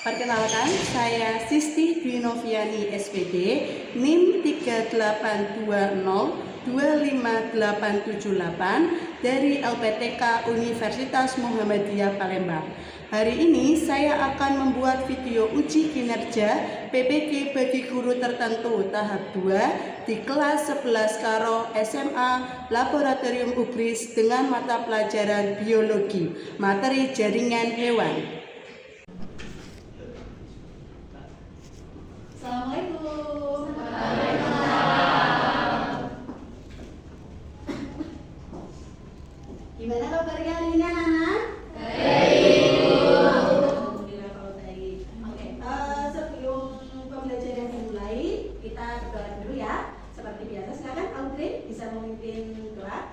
Perkenalkan, saya Sisti Dwi Noviani SPD, NIM 382025878 dari LPTK Universitas Muhammadiyah Palembang. Hari ini saya akan membuat video uji kinerja PPG bagi guru tertentu tahap 2 di kelas 11 Karo SMA Laboratorium Ugris dengan mata pelajaran biologi, materi jaringan hewan. Assalamualaikum. Gimana kabarnya hari ini anak-anak? Alhamdulillah kalau baik. Oke, sebelum pembelajaran dimulai, kita berdoa dulu ya. Seperti biasa, silakan Audrey bisa memimpin doa.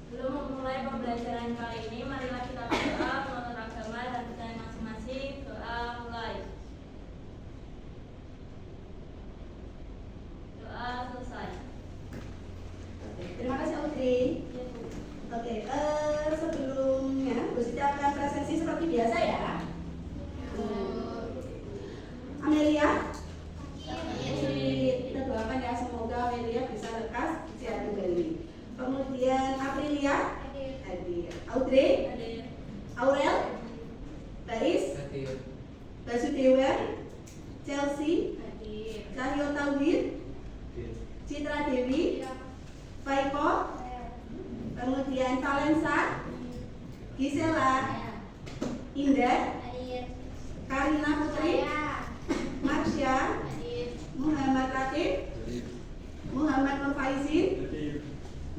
Sebelum memulai pembelajaran kali ini, marilah kita berdoa menurut agama dan budaya masing-masing. Doa mulai. Doa selesai. Oke, terima kasih Audrey. Oke, sebelumnya Bu Siti akan presentasi seperti biasa ya. Amelia, kita doakan ya semoga Amelia bisa lekas sehat kembali. Kemudian Aprilia, hadir. Audrey, Hadir. Aurel, Baris, Basudewa, Chelsea, Hadir. Cahyo Tauhid, Citra Dewi, Faiko, kemudian Valensa, Gisela, Indah, Karina Putri, Marsha, Muhammad Latif, Muhammad Nur Faizin,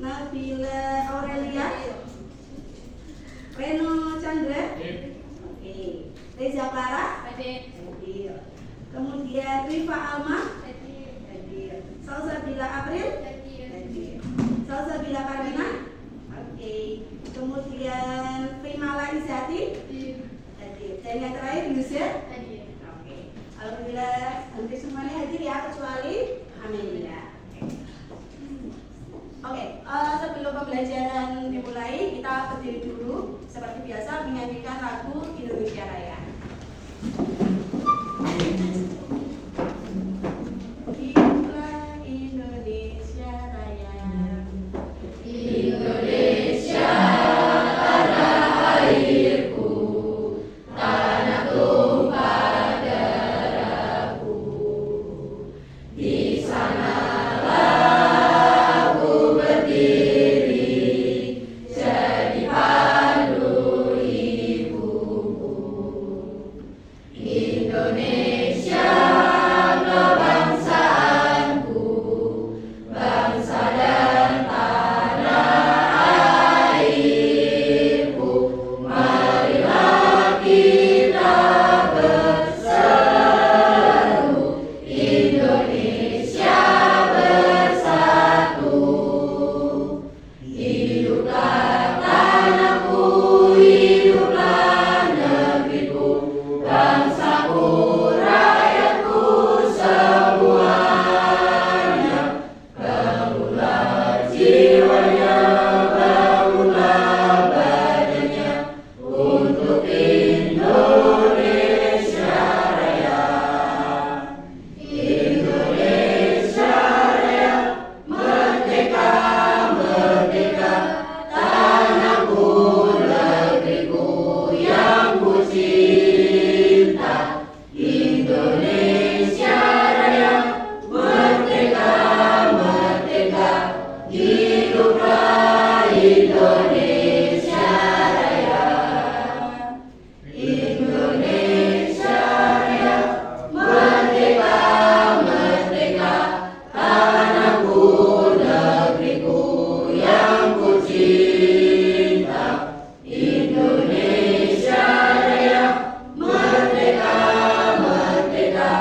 Nabila Aurelia, Reno Chandra, oke, Reza Clara, hadir. Kemudian Rifa Alma, hadir. Salsabila April, hadir. Salsabila Karina, oke. Kemudian Primala Izati, hadir. Dan yang terakhir Yusuf, oke. Alhamdulillah hampir semuanya hadir ya kecuali Amelia. Oke, sebelum pembelajaran dimulai, kita berdiri dulu seperti biasa menyanyikan lagu Indonesia Raya. Hiduplah Indonesia Raya. Indonesia tanah airku, tanah tumpah darahku. Di sanalah aku berdiri, jadi pandu ibuku. Indonesia kebangsaanku, bangsa dan tanah airku. Marilah kita berseru, Indonesia bersatu. Hiduplah tanahku, hiduplah negeriku, bangsaku, rakyatku semuanya. Bangunlah jiwanya, bangunlah badannya untuk Indonesia Raya. Indonesia Raya, merdeka, merdeka, tanahku, negeriku yang ku cinta. Indonesia Raya, merdeka, merdeka, hiduplah Indonesia Raya. Indonesia Raya, merdeka, merdeka, tanahku, negeriku yang ku cinta. Indonesia Raya, merdeka, merdeka,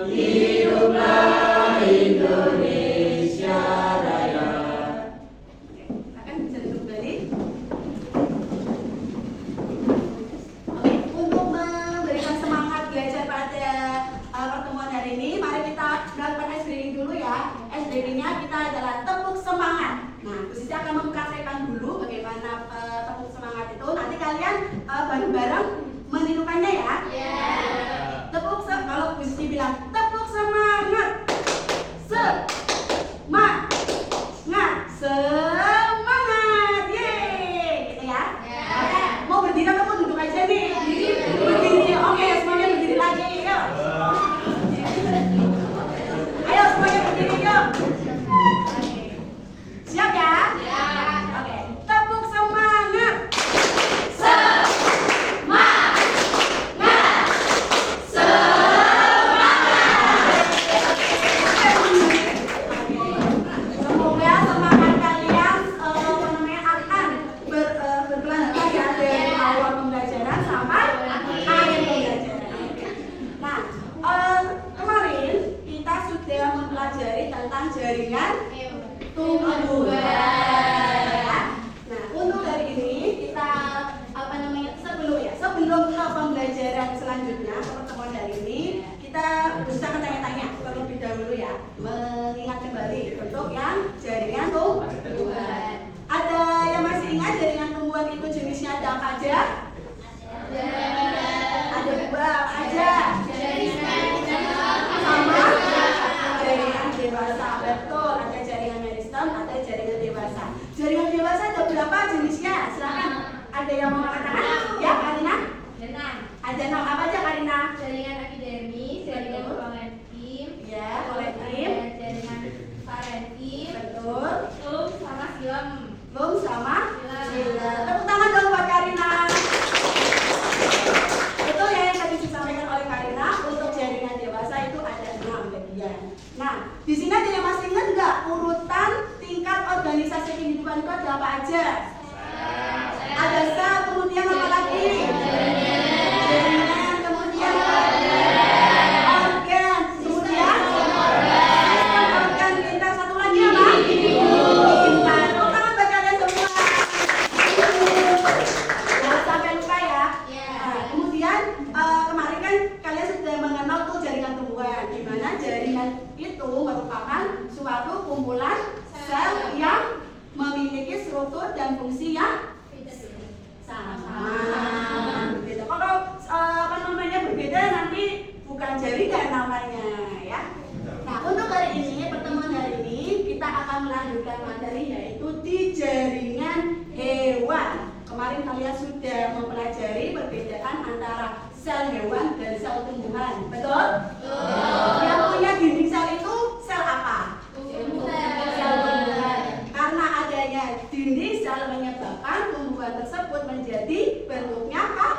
hiduplah Indonesia Raya. Akan bisa duduk kembali. Oke, untuk memberikan semangat belajar pada pertemuan hari ini, mari kita melakukan SDG dulu ya. SDG-nya kita adalah tepuk semangat. Nah, Bu Siti akan mempraktekkan dulu bagaimana tepuk semangat itu. Nanti kalian bareng-bareng pembelajaran selanjutnya, pertemuan hari ini, kita bisa bertanya-tanya terlebih dahulu ya, mengingat kembali bentuk yang jaringan tumbuhan. Ada yang masih ingat jaringan tumbuhan itu jenisnya ada apa aja? Ada dua, apa aja? Sama jaringan dewasa, betul. Ada jaringan meristem, ada jaringan dewasa. Jaringan dewasa ada berapa jenisnya? Silakan. Ada yang mau angkat tangan? Ya, Karina. Ada 6 apa aja, Karina? Jaringan epidermis, jaringan kolektif, Ya, kolektif. jaringan parenkim, Betul. sama silem. Belum sama? Sila. Sila. Tepuk tangan dong buat Karina. Betul ya yang tadi disampaikan oleh Karina, untuk jaringan dewasa itu ada 6 bagian. Nah, di sini ada yang masih ingat nggak urutan tingkat organisasi kehidupan itu ada apa aja? Ada sel, kemudian apa lagi? Jaringan, kemudian organ, kemudian organ lintas, satu lagi apa? Limpa. Tepuk tangan buat kalian semua. Jangan sampai lupa ya. Nah, kemudian kemarin kan kalian sudah mengenal tuh jaringan tumbuhan, di mana jaringan itu merupakan suatu kumpulan sel yang memiliki struktur dan fungsi yang sama. Berbeda. Kalau apa namanya berbeda nanti bukan jaringan namanya ya. Nah, untuk hari ini, pertemuan hari ini kita akan melanjutkan materi yaitu di jaringan hewan. Kemarin kalian sudah mempelajari perbedaan antara sel hewan dan sel tumbuhan. Betul? Yang punya dinding sel itu sel apa? Sel tumbuhan. Karena adanya dinding sel menyebabkan tumbuhan tersebut menjadi bentuknya apa?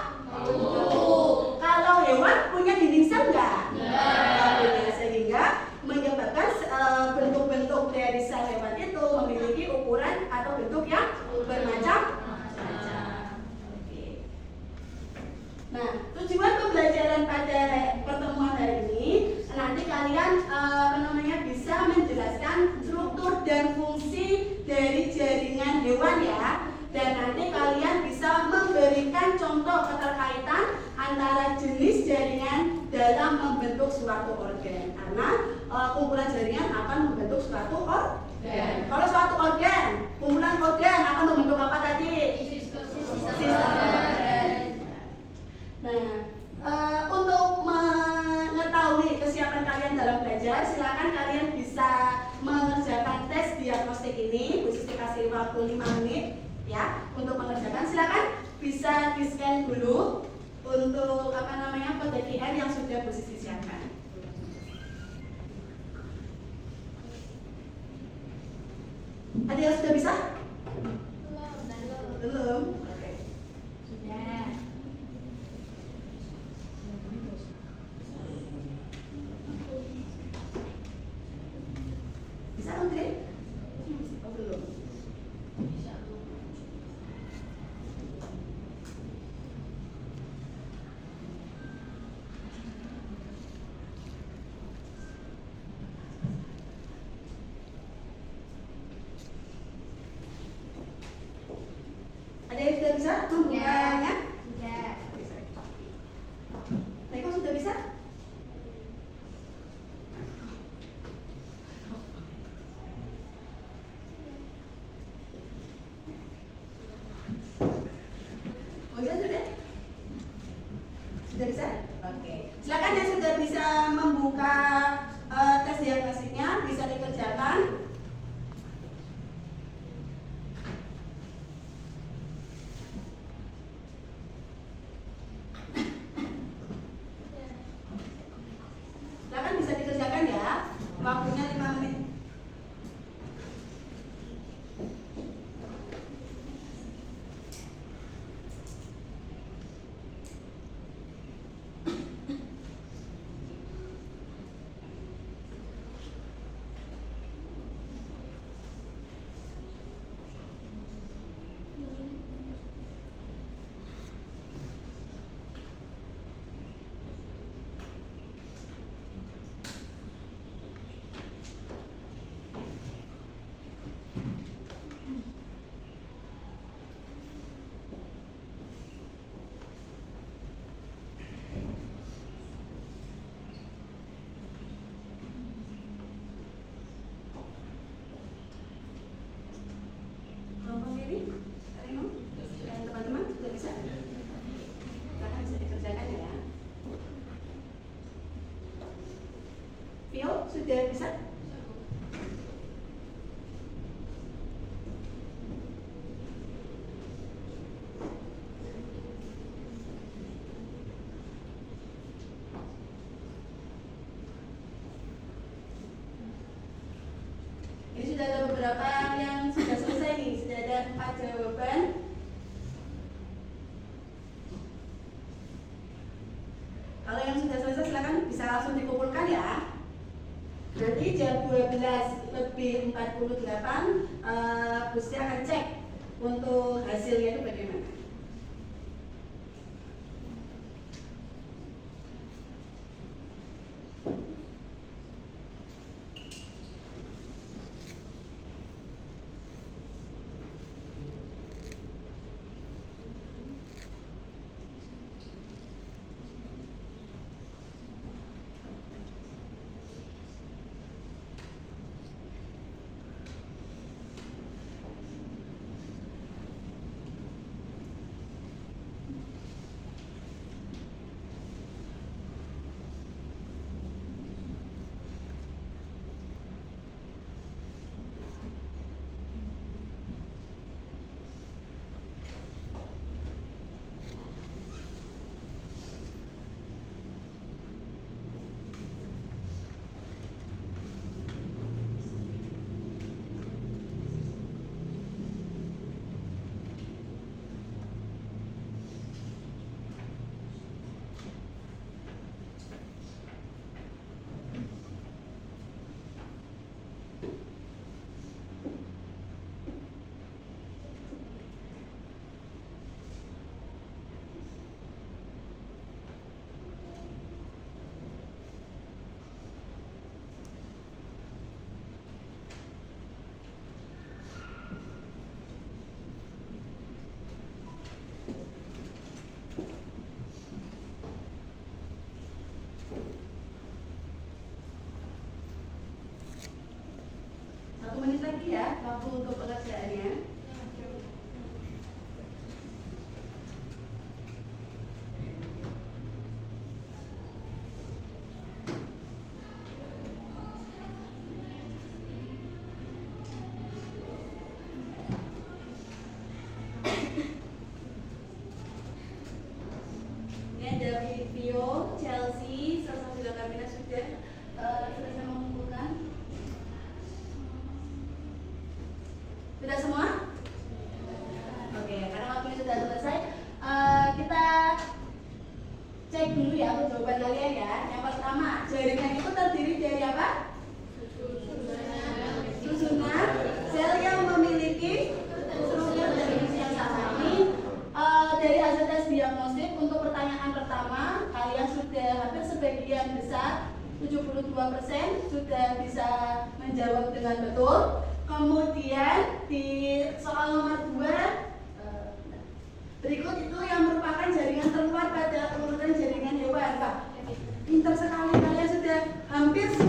Kalau hewan punya dinding sel enggak? Enggak punya, sehingga menyebabkan bentuk-bentuk dari sel hewan itu memiliki ukuran atau bentuk yang bermacam-macam. Nah, tujuan pembelajaran pada pertemuan hari ini nanti kalian bisa menjelaskan struktur dan fungsi dari jaringan hewan ya, dan nanti kalian bisa memberikan contoh keterkaitan antara jenis jaringan dalam membentuk suatu organ, karena kumpulan jaringan akan membentuk suatu organ. Kalau suatu organ, kumpulan organ akan membentuk apa tadi? Sistem. Nah, untuk mengetahui kesiapan kalian dalam belajar, silakan kalian bisa mengerjakan tes diagnostik ini, khusus dikasih waktu 5 menit ya untuk mengerjakan. Silakan bisa di-scan dulu untuk kode QR yang sudah posisi siapkan. Ada yang sudah bisa? Belum. Oke. Sudah. Bisa Andre? Oh belum. Ada yang sudah bisa membukanya? Sudah. Mereka sudah bisa? Oh ya sudah? Sudah bisa? Oke. Silakan yang sudah bisa membuka tes diagnostiknya bisa dikerjakan. Silakan bisa dikerjakan ya. Waktunya 5 menit. sudah bisa? Ini sudah ada beberapa yang sudah selesai nih, sudah ada 4 jawaban. Kalau yang sudah selesai silakan bisa langsung dikumpulkan ya. Nanti jam 12:48 Gusti akan cek untuk hasilnya itu bagaimana. Menit lagi ya waktu untuk pengerjaannya. Ini ada video Chelsea, salah satu juga Kamina sudah selesai mengumpulkan. Sudah semua? Oke, karena waktunya sudah selesai, kita cek dulu ya untuk jawaban kalian ya. Yang pertama, jaringan itu terdiri dari apa? Susunan sel yang memiliki struktur dan fungsi yang sama. Ini dari hasil tes diagnostik untuk pertanyaan pertama, kalian sudah hampir sebagian besar 72% sudah bisa menjawab dengan betul. Kemudian di soal nomor 2 berikut itu yang merupakan jaringan terluar pada urutan jaringan hewan. Pak, pintar sekali kalian, sudah hampir 90%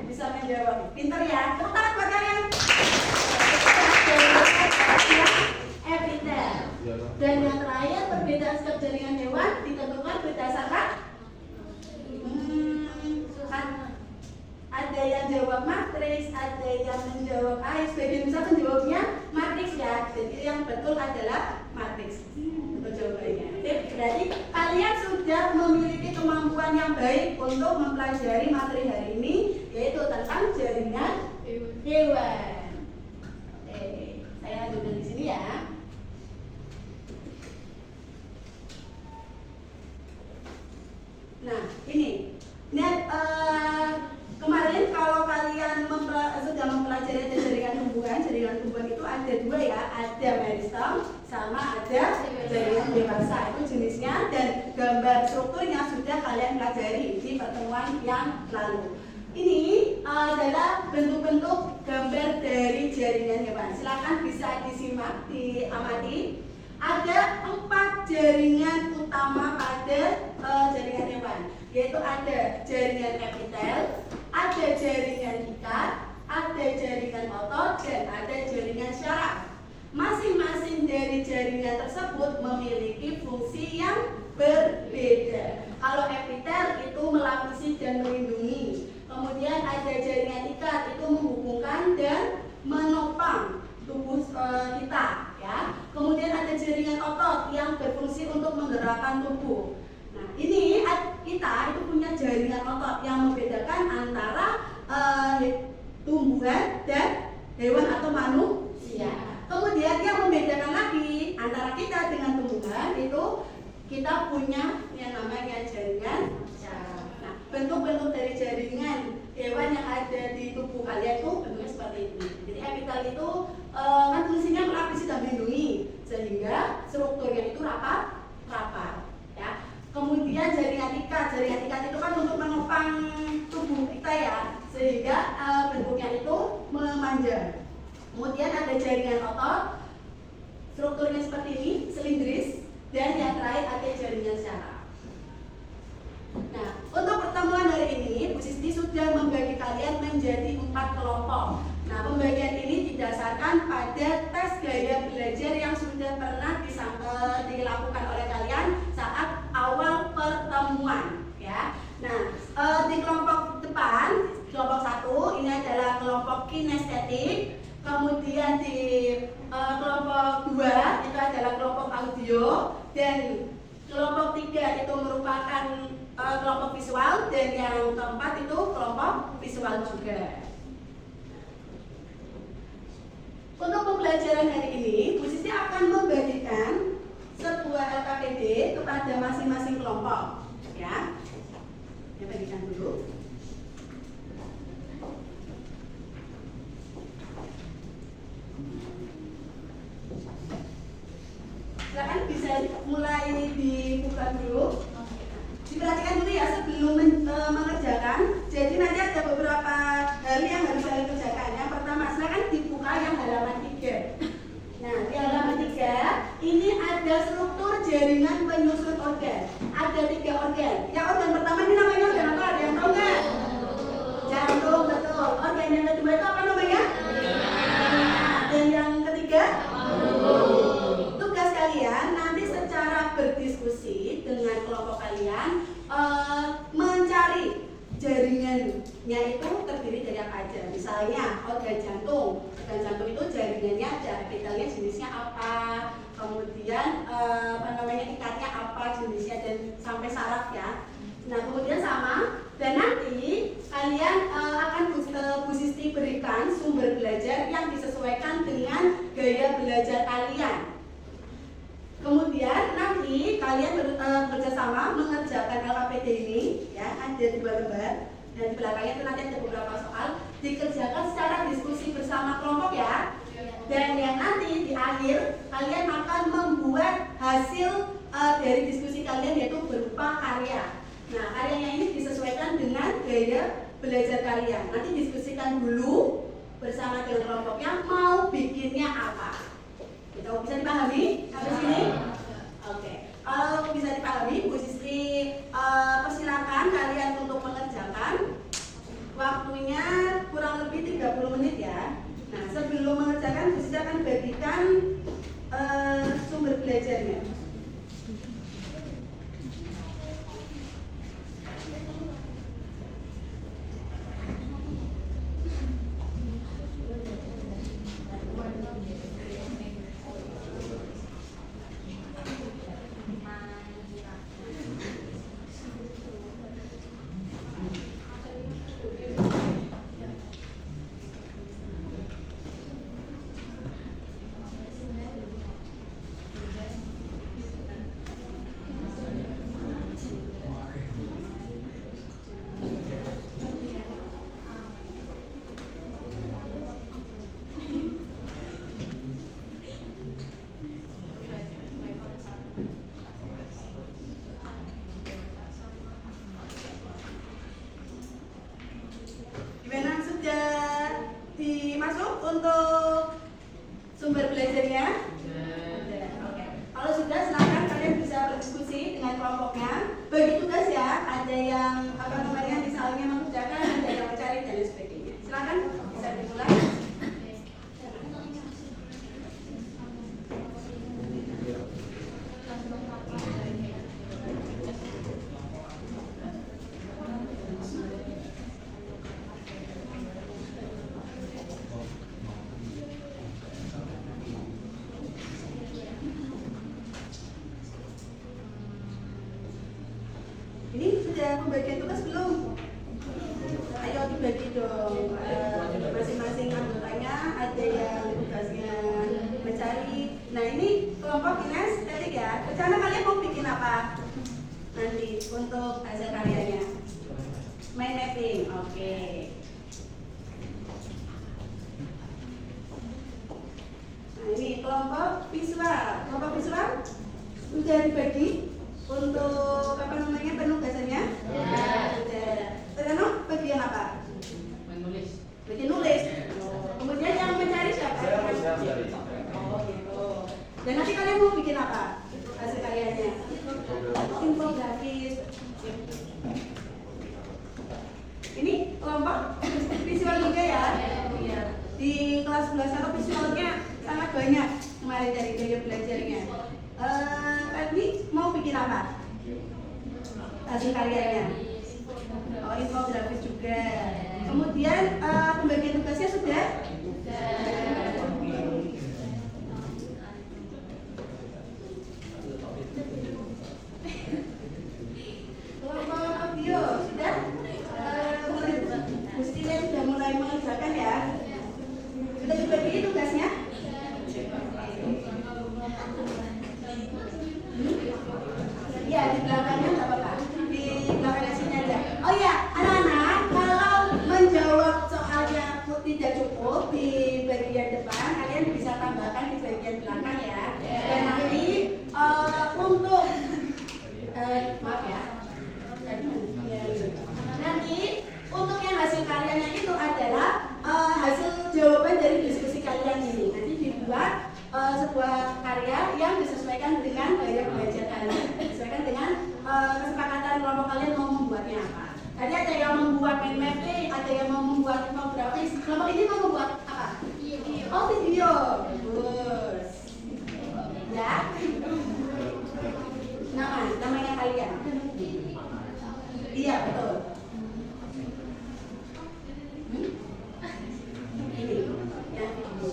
bisa menjawab. Pintar ya, tepuk tangan buat kalian. Epitel. Dan yang terakhir, perbedaan setiap jaringan hewan ditentukan berdasarkan ada yang jawab matriks, ada yang menjawab sebagian besar menjawabnya matriks ya. Jadi yang betul adalah matriks untuk jawabannya. Berarti kalian sudah memiliki kemampuan yang baik untuk mempelajari materi hari ini, yaitu tentang jaringan hewan. Oke, saya lanjutkan di sini ya. Nah, ini kemarin kalau kalian sudah mempelajari jaringan tumbuhan itu ada 2 ya, ada meristem sama ada jaringan dewasa. Itu jenisnya dan gambar strukturnya sudah kalian pelajari di pertemuan yang lalu. Ini adalah bentuk-bentuk gambar dari jaringan hewan. Silakan bisa disimak, diamati. Ada 4 jaringan utama pada jaringan hewan, yaitu ada jaringan epitel, ada jaringan ikat, ada jaringan otot, dan ada jaringan syaraf. Masing-masing dari jaringan tersebut memiliki fungsi yang berbeda. Kalau epitel itu melapisi dan melindungi, Kemudian ada jaringan ikat, itu menghubungkan dan menopang tubuh kita, ya. Kemudian ada jaringan otot yang berfungsi untuk menggerakkan tubuh. Nah, ini kita itu punya jaringan otot yang membedakan antara tumbuhan dan hewan atau manusia. Kemudian yang membedakan lagi antara kita dengan tumbuhan itu kita punya yang namanya jaringan syaraf. Nah, bentuk-bentuk dari jaringan hewan yang ada di tubuh kalian itu bentuknya seperti ini. Jadi epitel itu kan fungsinya melapisi dan melindungi sehingga strukturnya itu rapat, ya. Kemudian jaringan ikat itu kan untuk menopang tubuh kita ya, sehingga bentuknya itu memanjang. Kemudian ada jaringan otot, strukturnya seperti ini, silindris, dan yang terakhir ada jaringan syaraf. Nah, untuk pertemuan hari ini, Bu Sisti sudah membagi kalian menjadi 4 kelompok. Nah, pembagian ini didasarkan pada tes gaya belajar yang sudah pernah dilakukan oleh kalian saat awal pertemuan, ya. Nah, di kelompok depan, kelompok 1 ini adalah kelompok kinestetik. Kemudian di kelompok 2 itu adalah kelompok audio, dan kelompok 3 itu merupakan kelompok visual, dan yang keempat itu kelompok visual juga. Untuk pembelajaran hari ini, Bu Sisti akan membagikan sebuah LKPD kepada masing-masing kelompok, ya. Saya bagikan dulu. Silakan bisa mulai dibuka dulu. Diperhatikan dulu ya sebelum mengerjakan. Jadi nanti ada beberapa hal yang harus kalian kerjakan. Yang pertama, silakan dibuka yang halaman 3. Nah, di halaman 3 ini ada struktur jaringan penyusun organ. Ada 3 organ. Yang organ pertama ini namanya organ apa? Ada yang tahu nggak? Jantung, betul. Organ yang kedua itu apa namanya? Dan yang ketiga? Tugas kalian nanti secara berdiskusi dengan kelompok kalian mencari jaringannya itu terdiri dari apa aja. Misalnya organ jantung. Organ jantung itu jaringannya ada epitelnya jenisnya apa, kemudian ikatnya apa jenisnya, dan sampai saraf ya. Nah, kemudian sama, dan nanti kalian akan Bu Sisti berikan sumber belajar yang disesuaikan dengan gaya belajar kalian. Kemudian nanti kalian bekerjasama mengerjakan LKPD ini, ya, ada 2 lembar, dan di belakangnya itu nanti ada beberapa soal dikerjakan secara diskusi bersama kelompok ya. Dan yang nanti di akhir kalian akan membuat hasil dari diskusi kalian, yaitu berupa karya. Nah, karyanya ini disesuaikan dengan gaya belajar kalian. Nanti diskusikan dulu bersama dengan kelompoknya mau bikinnya apa. Kita bisa dipahami sampai sini? Oke. Kalau bisa dipahami, Bu Sisti persilakan kalian untuk mengerjakan. Waktunya kurang lebih 30 menit ya. Nah, sebelum mengerjakan, Bu Sisti akan bagikan sumber belajarnya. Gimana, sudah dimasuk untuk sumber belajarnya? Sudah. Oke. Kalau sudah, silakan kalian bisa berdiskusi dengan kelompoknya. Bagi tugas ya, ada yang misalnya mengerjakan, ada yang mencari dan lain sebagainya. Silakan bisa dimulai. sudah pembagian tugas belum? Ayo dibagi dong. Masing-masing anggotanya ada yang tugasnya mencari. Nah ini kelompok kinestetik ya. Rencana kalian mau bikin apa nanti untuk hasil karyanya? Mind mapping, oke. Nah ini kelompok visual. Kelompok visual sudah dibagi untuk apa namanya penugasannya? Sudah. Terus bagian apa? Menulis. Bagian nulis. Kemudian yang mencari siapa? Oh gitu. Dan nanti kalian mau bikin apa? Hasil karyanya? Infografis. Ini kelompok visual juga ya? Di kelas 11 visualnya sangat banyak kemarin dari gaya belajarnya. Tadi mau bikin apa? Hasil karyanya? Oh, infografis juga. Kemudian pembagian tugasnya sudah? Kelompok audio sudah? Mestinya sudah mulai mengerjakan ya? Sudah dibagi tugasnya? Ya, di belakangnya nggak apa-apa. Di belakangnya sini aja. Oh ya, anak-anak, kalau menjawab soalnya tidak cukup di bagian depan, kalian bisa tambahkan di bagian belakang ya. Dan nanti untuk maaf ya. Nanti untuk yang hasil karyanya itu adalah hasil jawaban dari diskusi kalian ini. Nanti dibuat sebuah karya yang disesuaikan dengan gaya belajar kalian, disesuaikan dengan kesepakatan kelompok kalian mau membuatnya apa. Tadi ada yang membuat mind mapping, ada yang mau membuat infografis. Kelompok ini mau membuat apa? Oh, video. Bagus. Ya. Namanya kalian. Iya, betul. Ini. Ya, video.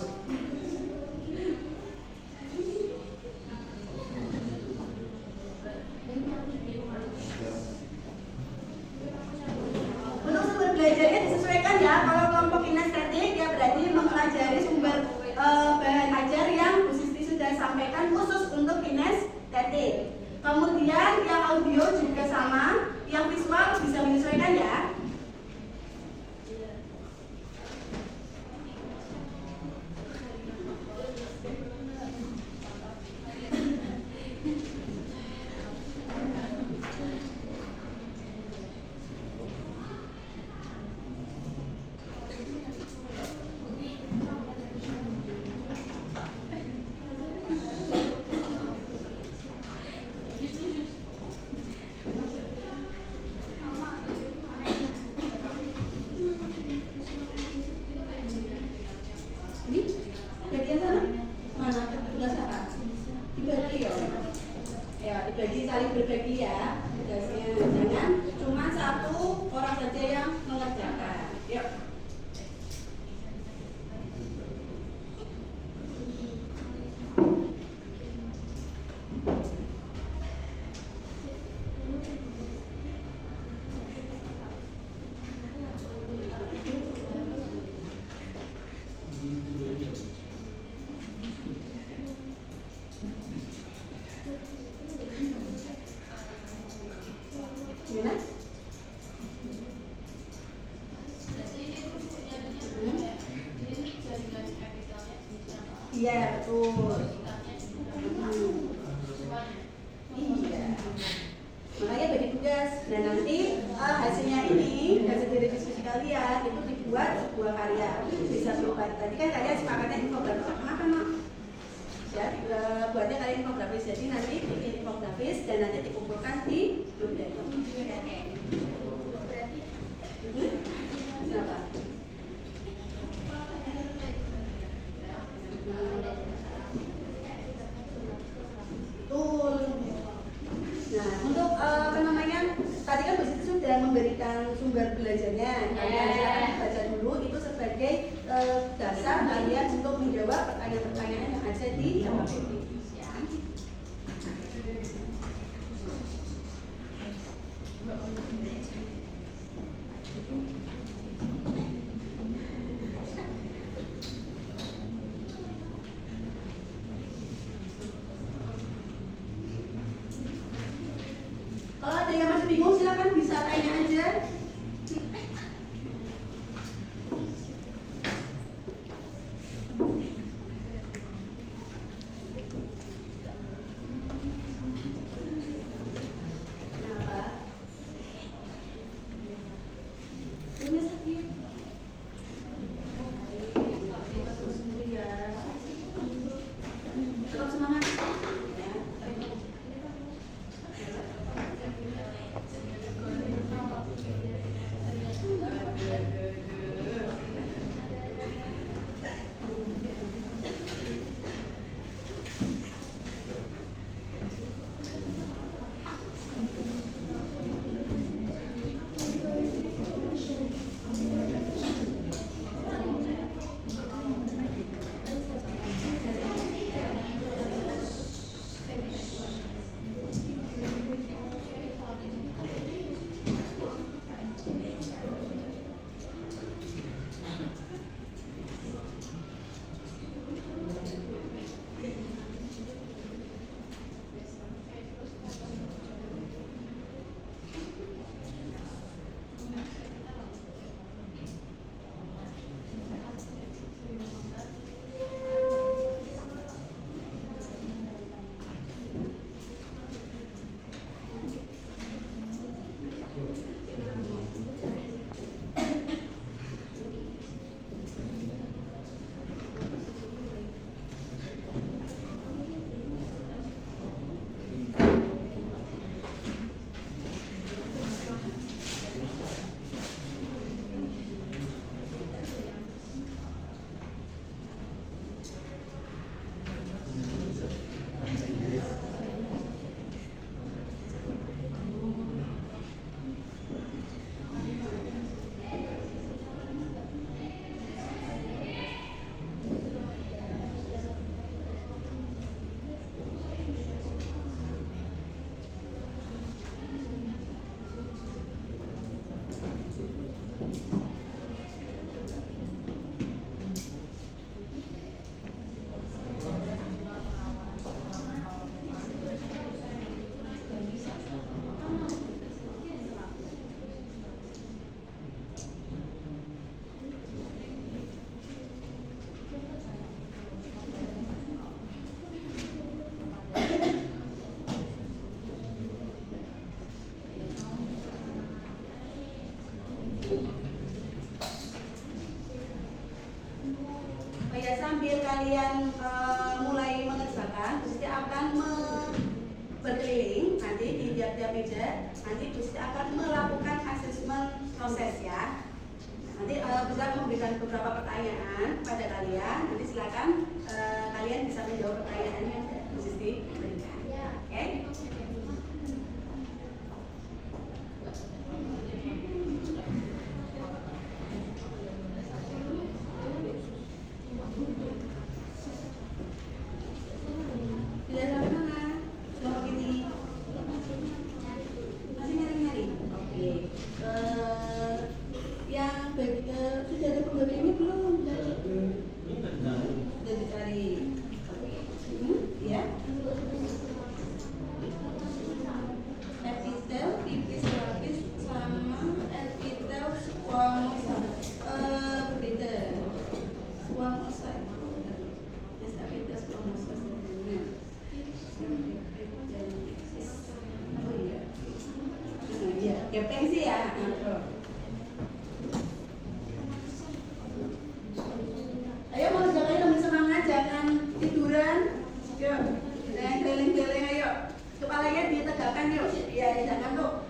Untuk sumber belajarnya disesuaikan ya. Kalau kelompok kinestetik ya berarti mempelajari sumber bahan ajar yang Bu Sisti sudah sampaikan khusus untuk kinestetik. Kemudian yang audio juga sama, yang visual bisa menyesuaikan ya. Ini bagian sana mana tugas apa? Dibagi ya. Ya, dibagi saling berbagi ya tugasnya. Jangan cuma satu orang saja yang mengerjakan. Yuk. Gimana? Iya, betul. Iya. Makanya bagi tugas. Dan nanti hasilnya ini, hasil dari diskusi kalian itu dibuat sebuah karya. Bisa berupa tadi kan kalian sepakatnya infografis. Kenapa, Mak? Ya, buatnya kalian infografis. Jadi nanti bikin infografis dan nanti dikumpulkan di download. Kenapa? Betul. Nah, untuk apa namanya? Tadi kan Bu Siti sudah memberikan sumber belajarnya. Kalian silakan baca dulu itu sebagai dasar kalian untuk menjawab pertanyaan-pertanyaan yang ada di KPP. Ya. masih bingung silakan bisa tanya aja. Tetap semangat. Sambil kalian mulai mengerjakan, Gusti akan berkeliling nanti di tiap-tiap meja. Nanti Gusti akan melakukan asesmen proses ya. Nanti Gusti akan memberikan beberapa pertanyaan pada kalian. Nanti silakan kalian bisa menjawab pertanyaan yang Gusti berikan. Oke? Sudah ada pembagiannya belum? Sudah dicari. Ya. Epitel, pipis, lapis, sama epitel, squamosal. Berbeda. Squamosal. Yes, epitel, squamosal. Oh iya. Iya, gepeng sih ya. Ayo mengerjakan dengan semangat, jangan tiduran. Yuk, jangan geleng-geleng, ayo. Kepalanya ditegakkan yuk. Iya, ditegakkan tuh.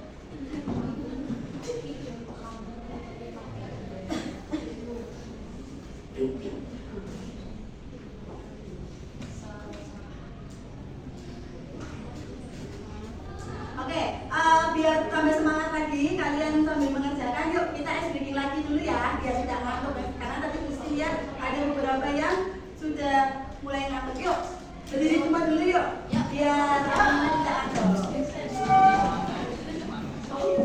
Oke, biar tambah semangat lagi, kalian sambil mengerjakan, yuk kita ice breaking lagi dulu ya, biar tidak ngantuk. Karena tadi mesti lihat ada beberapa yang sudah mulai ngantuk. Yuk, berdiri semua dulu yuk, biar tidak ngantuk.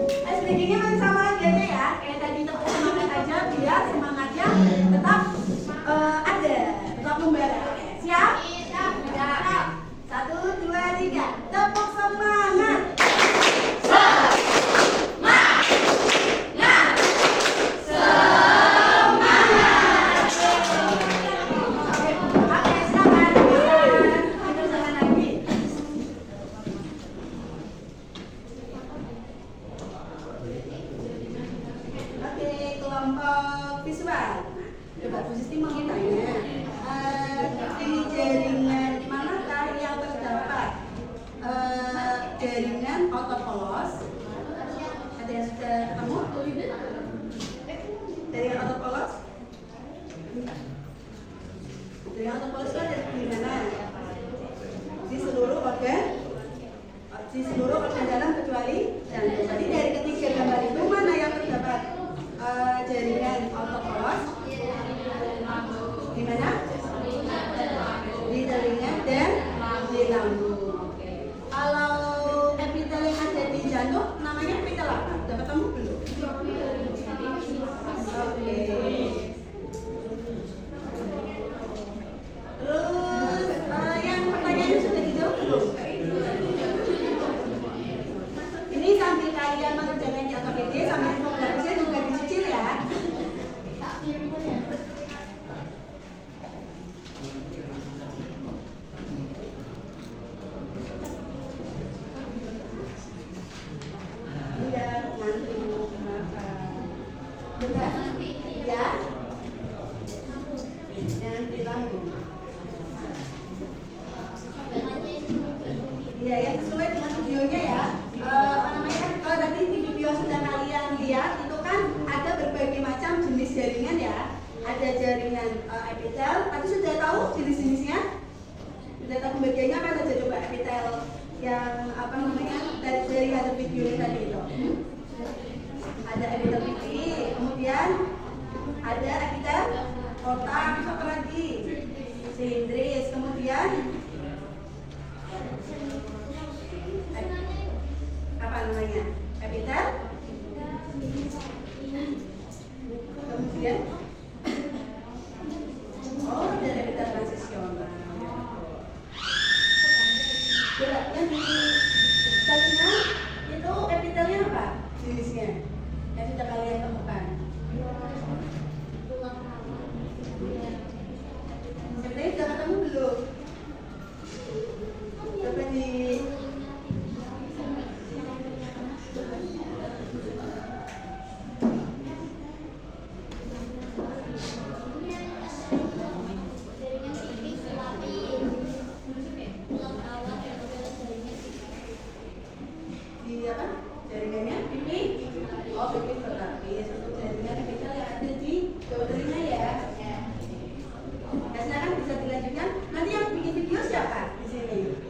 Ice breakingnya masih sama aja ya, kayak tadi tepuk semangat aja, biar semangatnya tetap ada, tetap membara. Oke, siap? Siap. 1, 2, 3, tepuk semangat. visual. Nah, coba Bu Sisti mau tanya, di jaringan manakah yang terdapat jaringan otot polos? Ada yang sudah ketemu? Jaringan otot polos? Jaringan otot polos itu ada di mana? Di seluruh organ, di seluruh organ dalam kecuali jantung. Jadi dari ketiga gambar itu mana yang terdapat jaringan otot polos? Di mana? Di telinga dan di lambung. Oke. Kalau epitel yang ada di jantung namanya epitel apa? Udah ketemu belum? Oke. Terus yang pertanyaannya sudah dijawab belum? Ini sambil kalian mengerjakan di AKPD sambil fotografinya juga dicicil ya. Tidak ngantuk makan. Benar? Ya? Jangan dilanggung. Iya ya, sesuai dengan videonya ya. Apa namanya? Kalau tadi di video sudah kalian lihat itu kan ada berbagai macam jenis jaringan ya. Ada jaringan epitel. Tadi sudah tahu jenis-jenisnya? Sudah tahu pembagiannya apa saja coba epitel yang apa namanya dari hasil video tadi itu? Ada epitel pipi, kemudian ada epitel kotak, apa lagi? Silindris, kemudian apa namanya? Epitel. Kemudian oh, ada epitel transisional. Yang di telinga itu epitelnya apa jenisnya? Yang sudah kalian temukan. Sebenarnya sudah ketemu belum? Coba di apa? Jaringannya pipi. Oh, pipi berlapis. Untuk jaringan epitel yang ada di bawah telinga ya. Nah, sekarang bisa dilanjutkan. Nanti yang bikin video siapa di sini?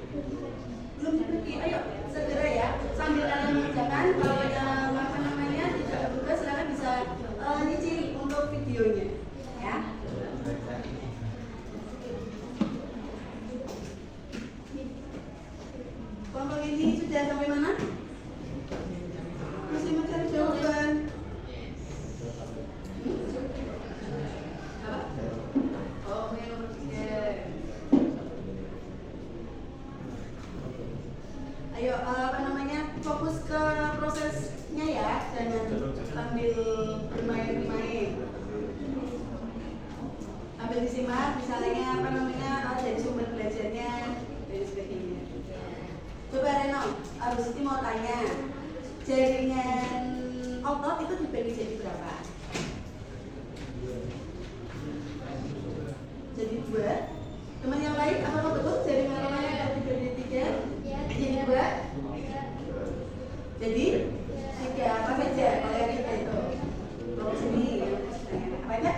Belum dibikin. Ayo segera ya. Sambil kalian mengerjakan. Kalau yang apa namanya tidak bertugas, silakan bisa nyicil untuk videonya. Ya. Kelompok ini sudah sampai mana? Masih mencari jawaban. Apa? Oh, yang nomor 3. Ayo, apa namanya? Fokus ke prosesnya ya, jangan sambil bermain-main. Sambil disimak, misalnya apa namanya? Dari sumber belajarnya dan sebagainya. Coba Reno, Abis itu mau tanya, jaringan otot itu dibagi jadi berapa? Jadi 2. Teman yang lain, apakah betul jaringan otot yang dibagi jadi 3? Jadi 2? Jadi 3, apa saja kalau yang kita itu? Kalau sini, apa aja?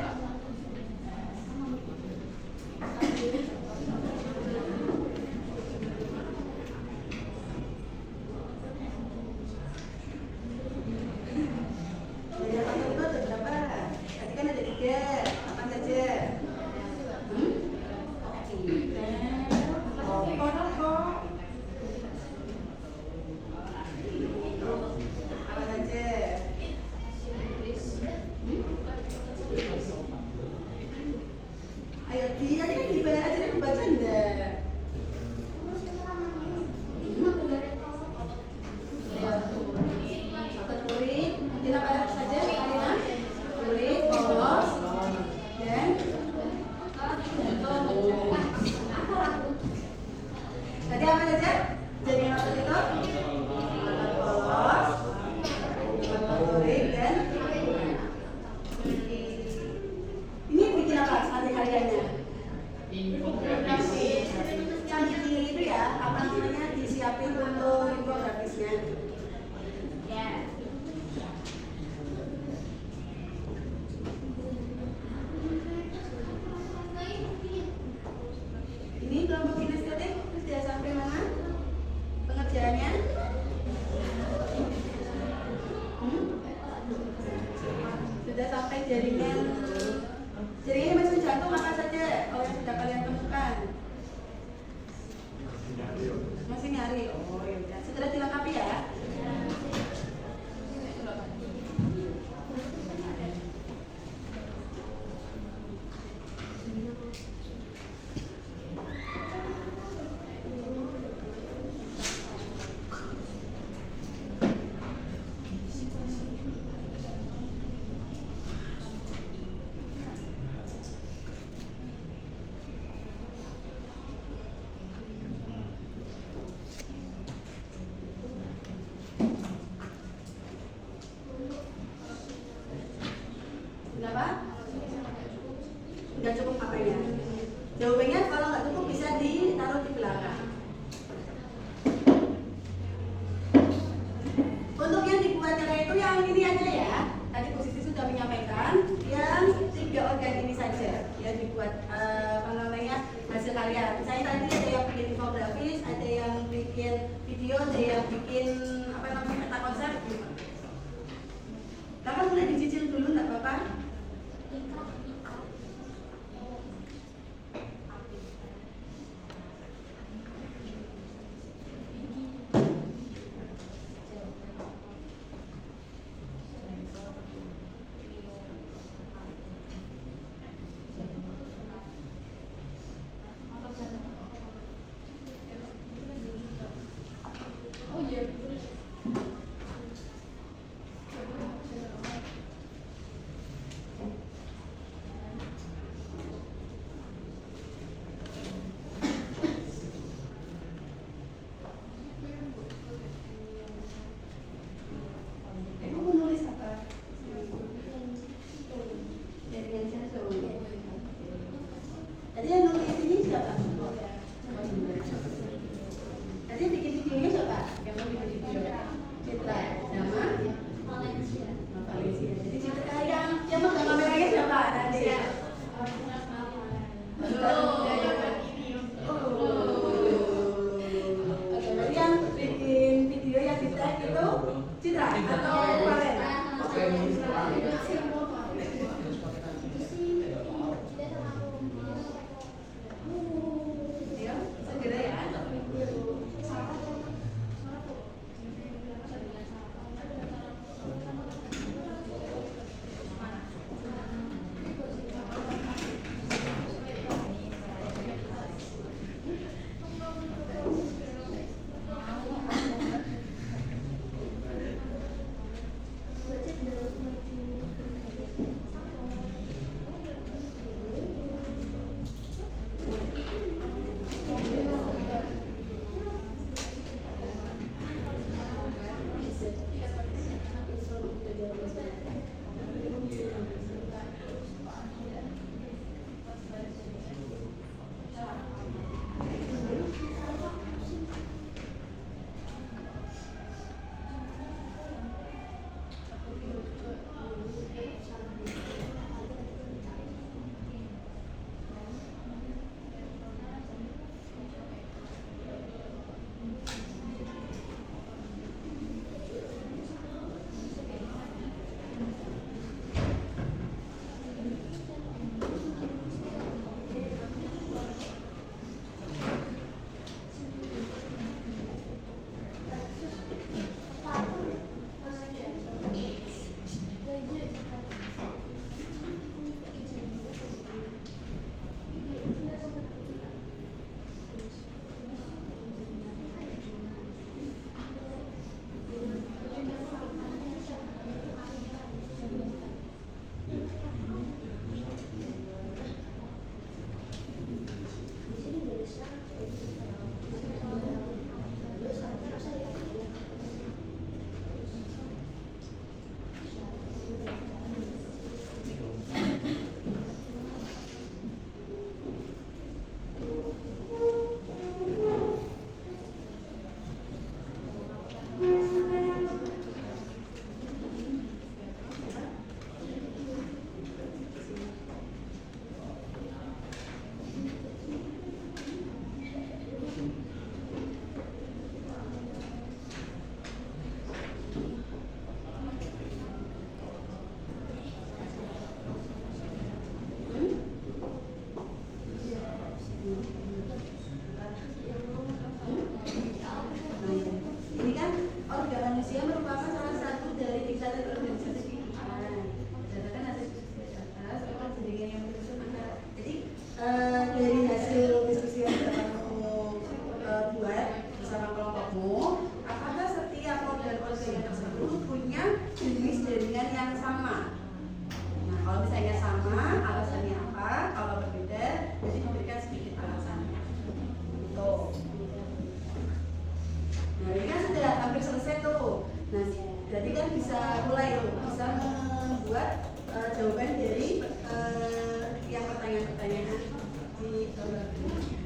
jaringannya masih jatuh, maka saja yang sudah kalian temukan. Masih nyari. Oh ya udah, segera dilengkapi ya. Kenapa? Nggak cukup makanya. Jawabannya kalau nggak cukup bisa ditaruh di belakang. Untuk yang dibuat cara itu yang ini aja ya. Tadi posisi sudah menyampaikan yang 3 organ ini saja yang dibuat hasil karya. Misalnya tadi ada yang bikin infografis, ada yang bikin video, ada yang bikin peta konsep. Kakak boleh dicicil dulu nggak apa-apa? Tadi yang nulis ini siapa? Tadi yang bikin videonya siapa? Yang mau bikin video. Dia merupakan salah satu dari diktator organisasi kehidupan. Berdasarkan hasil diskusi di atas, memang jaringan yang tersusun antara. Jadi dari hasil diskusi yang kamu buat bersama kelompokmu, apakah setiap organ-organ tersebut punya jenis jaringan yang sama? Nah, kalau misalnya sama, alasannya apa? Kalau berbeda, jadi diberikan sedikit alasannya. Gitu. Nah, ini kan sudah hampir selesai tuh. Nah, jadi kan bisa mulai tuh, bisa membuat jawaban dari yang pertanyaan-pertanyaan di gambar ini.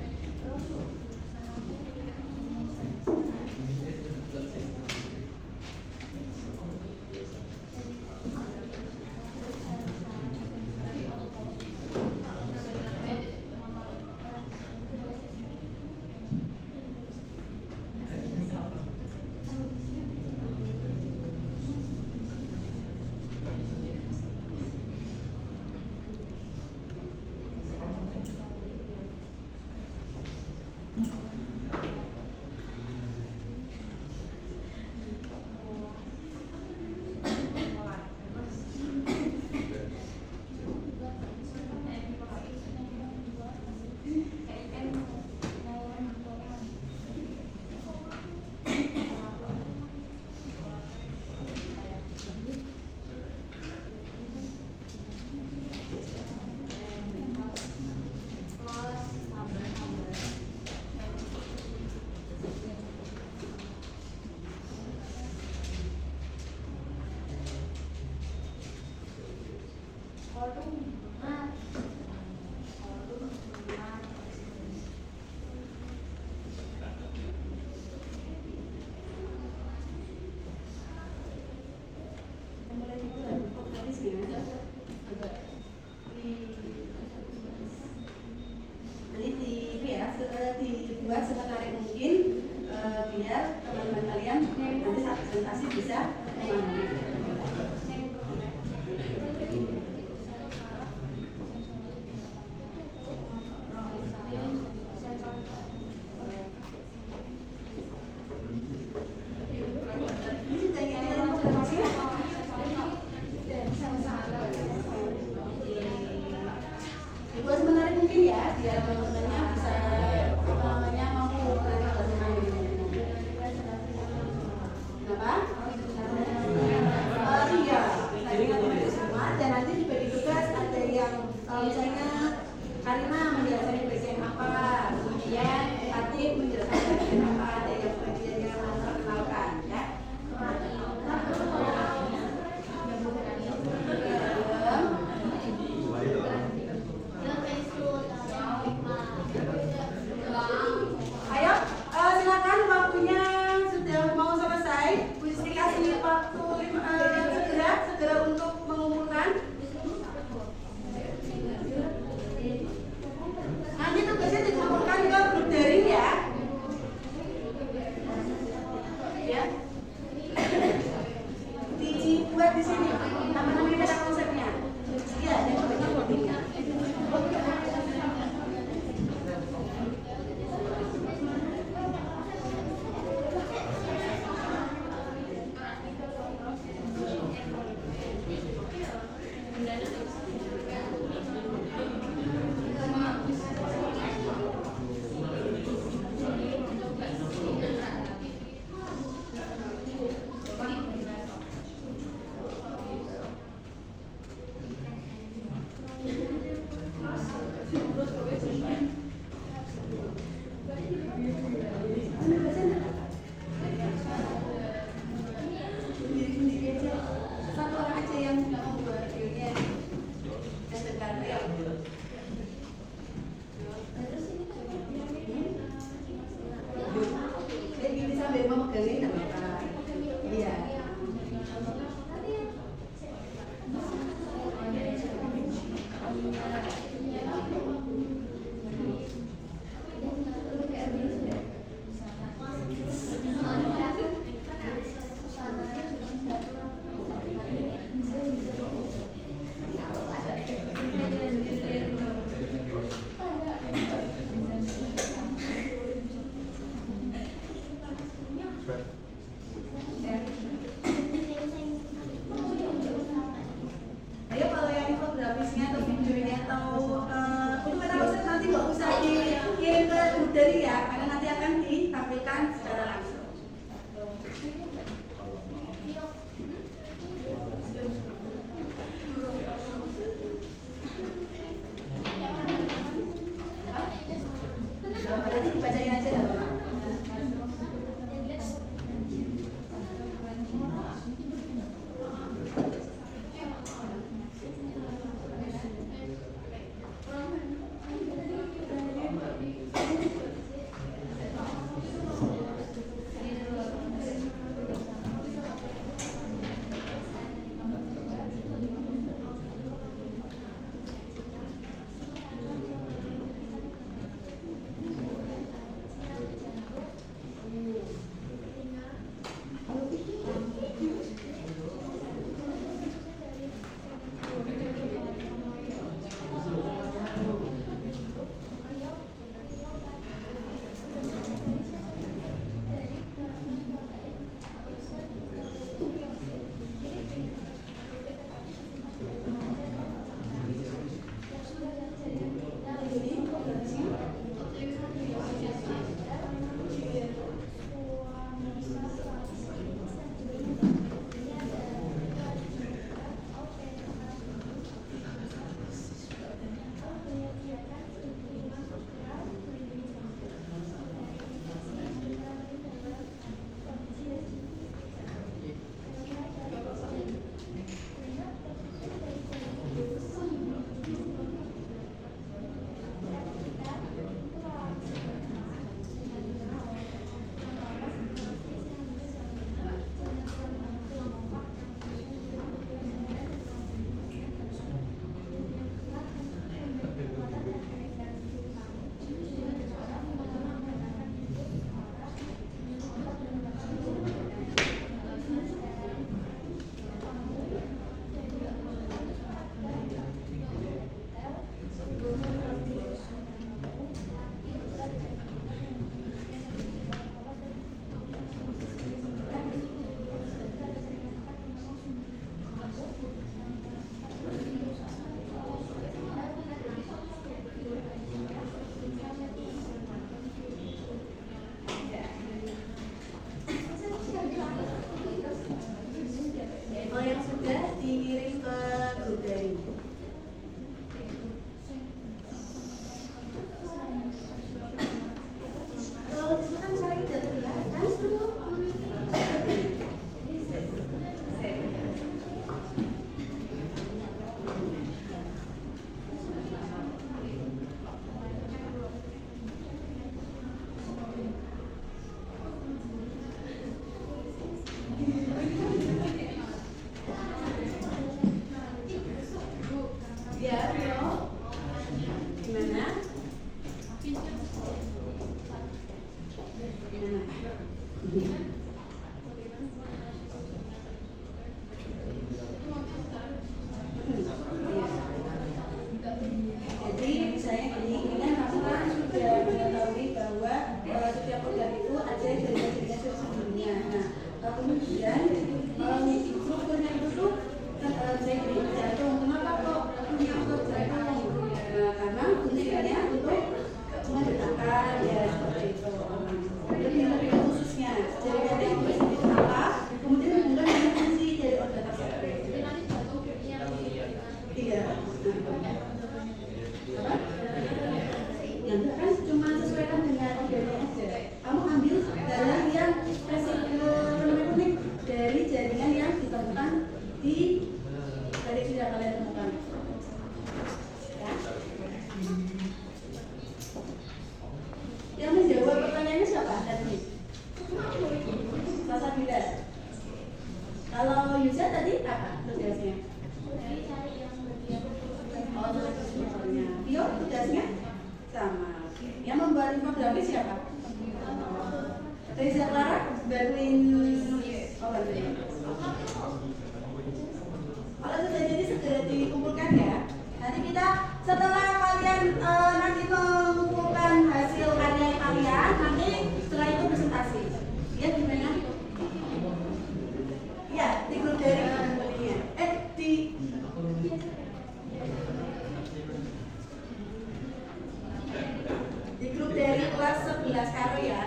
Dibuat semenarik mungkin biar teman-teman kalian nanti saat presentasi bisa memahami. Dibuat semenarik mungkin ya, biar teman-temannya bisa mampu belajar. Kenapa? Iya, tadi kan semua dan nanti dibagi tugas, ada yang misalnya Karina menjelaskan bagian apa, kemudian Latif menjelaskan bagian apa, ada yang bagian yang memperkenalkan ya. Ayo, silakan waktunya sudah mau selesai. Bu Sri kasih waktu segera untuk mengumpulkan. Nanti tugasnya dikumpulkan ke grup daring ya. Ya. Dibuat di sini. Nama-nama kita ada konsepnya. Ya, yang banyak codingnya. Kemudian strukturnya itu tuh bakery jantung. Kenapa kok punya untuk jantung? Karena fungsinya untuk mendatangkan ya seperti itu. Jadi lebih khususnya. Jadi nanti fungsi apa? Kemudian hubungan dengan fungsi dari organ tersebut. Iya. Ya enggak kan cuma sesuaikan dengan organnya aja. Kamu ambil darah yang spesifik dari jaringan yang ditemukan di tadi sudah kalian temukan. Ya. Yang menjawab pertanyaannya siapa tadi? Sasa Bila. Kalau Yusa tadi apa tugasnya? Oh, tugasnya. Bio tugasnya sama. Yang membuat infografis siapa? Reza Clara bantuin nulis. Oh, bantuin. Kalau sudah jadi segera dikumpulkan ya. Nanti kita setelah kalian nanti mengumpulkan hasil karya kalian, nanti setelah itu presentasi. Ya gimana? Ya, di grup dari kumpulnya. Di grup dari kelas 11 Karo ya.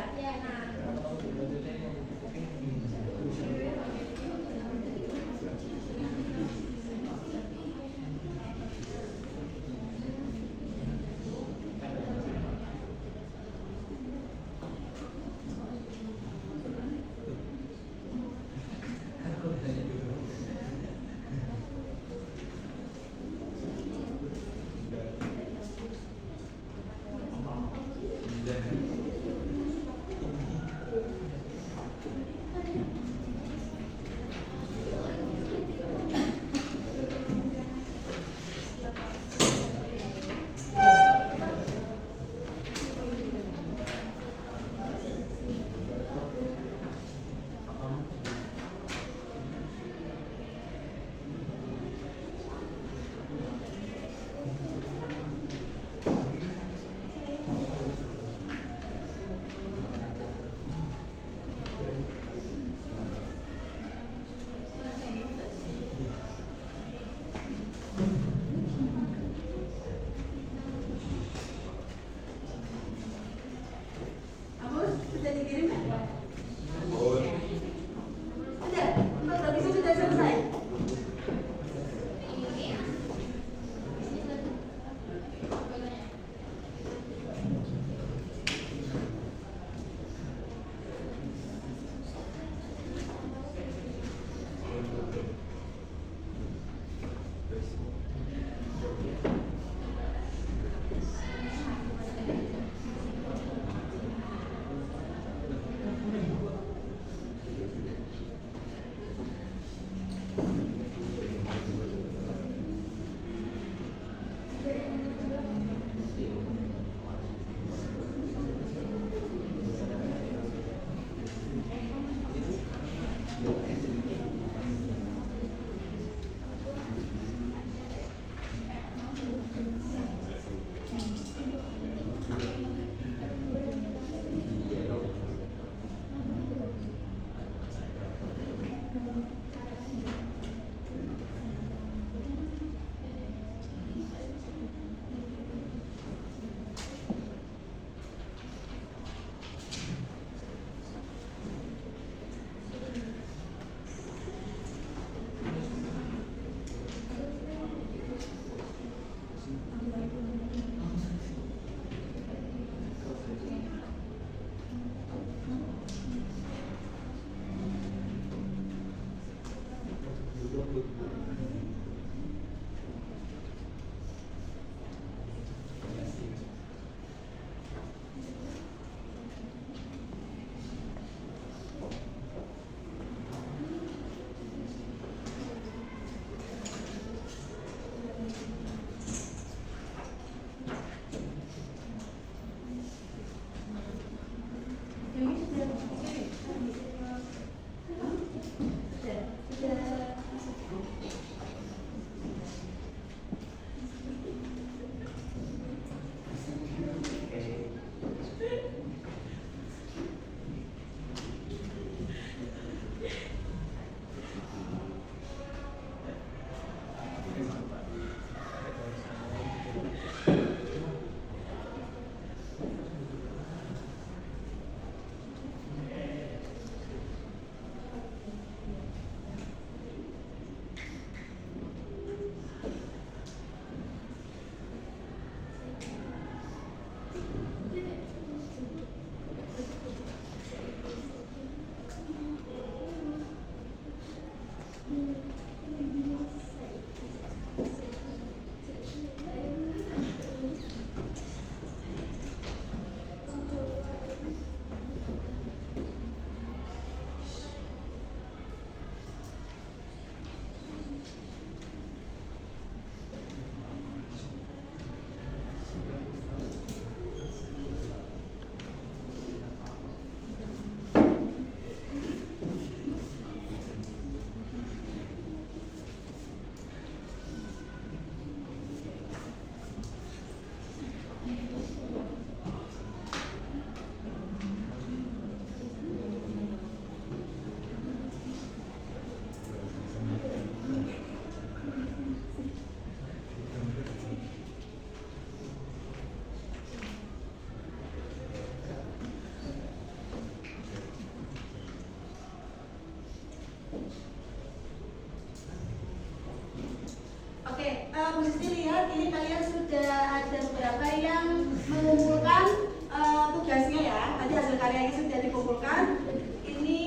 Sudah dikirim ya? Sudah, infografisnya sudah selesai. Oke, Bu Sisti lihat ini kalian sudah ada beberapa yang mengumpulkan tugasnya ya. Tadi hasil karyanya sudah dikumpulkan. Ini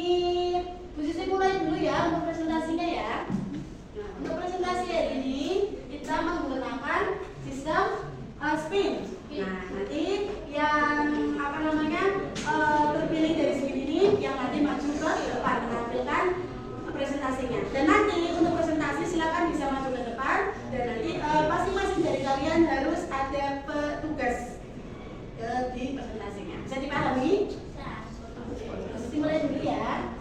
Bu Sisti mulai dulu ya untuk presentasinya ya. Nah, untuk presentasi hari ini kita menggunakan sistem spin. Nah, nanti yang terpilih dari segi ini yang nanti maju ke depan menampilkan presentasinya. Dan nanti untuk presentasi silakan bisa maju ke depan dan nanti masing-masing dari kalian harus ada petugas di presentasinya. Bisa dipahami? Mesti mulai dulu ya.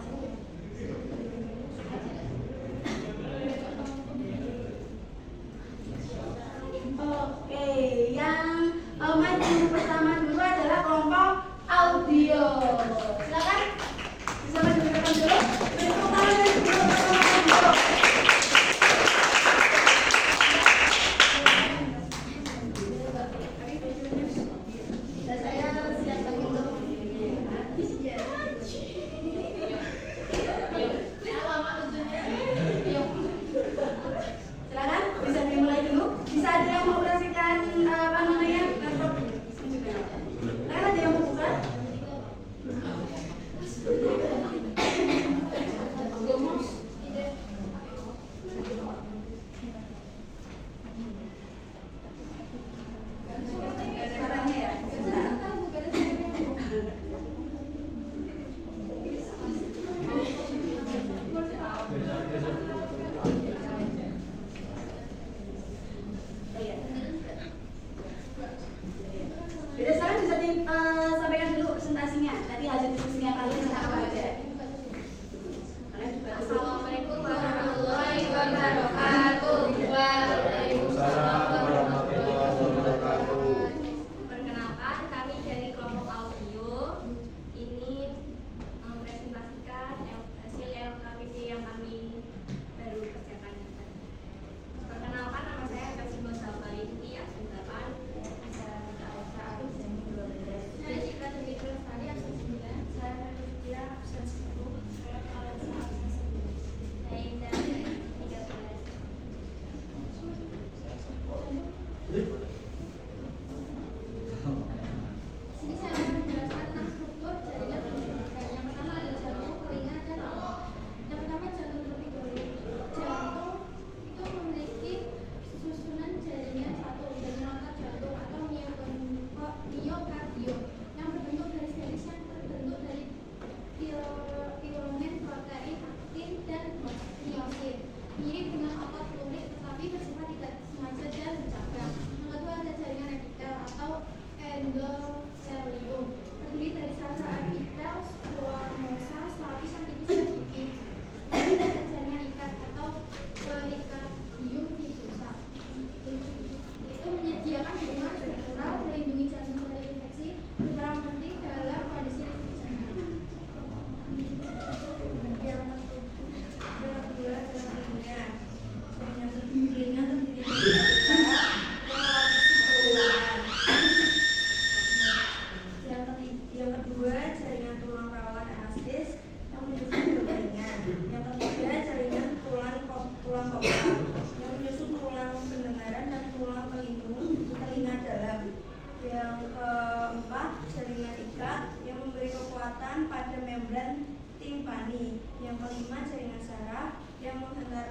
Oke, yang maju pertama dulu adalah kelompok audio. Silakan bisa maju ke depan dulu. Tepuk tangan dulu untuk audio. Silakan bisa dimulai dulu. Bisa ada yang mengoperasikan laptop? Silakan ada yang mau buka? Suaranya ya. Jadi sekarang bisa disampaikan dulu presentasinya. Tadi hasil diskusinya kalian tentang apa aja? Assalamualaikum warahmatullahi wabarakatuh. Waalaikumsalam warahmatullahi wabarakatuh. Perkenalkan, kami dari kelompok audio ini mempresentasikan hasil LKPD yang kami baru kerjakan. Perkenalkan, nama saya Kasimo Salbalinti, absen 8. Saya Citra Dewi Lestari, absen 9. Saya Nadia, absen 10. Saya Alisa, absen 9. Saya Indah, 13. Sini saya akan menjelaskan tentang struktur jaringan bergerak. Yang pertama adalah jantung, telinga, dan otot. Yang pertama jantung terlebih dahulu. Jantung itu memiliki susunan jaringan satu dengan otot jantung atau miokardium yang berbentuk garis-garis yang terbentuk dari filamen protein aktin dan miosin. Mirip dengan otot lurik tetapi bersifat tidak sengaja dan bercabang. Yang kedua ada jaringan epitel atau endotelium, terdiri dari saluran epitel, squamosa, lapisan tipis dan putih. Kemudian ada jaringan ikat atau perikardium tubusa. Itu menyediakan dukungan struktural, melindungi jantung dari infeksi, berperan penting dalam kondisi jantung. Yang kedua adalah telinga. Telinga terdiri dari yang kedua jaringan tulang rawan elastis yang menyusun ke telinga. Yang ketiga jaringan tulang kokal yang menyusun tulang pendengaran dan tulang pelindung telinga dalam. Yang keempat jaringan ikat yang memberi kekuatan pada membran timpani. Yang kelima jaringan saraf yang menghantarkan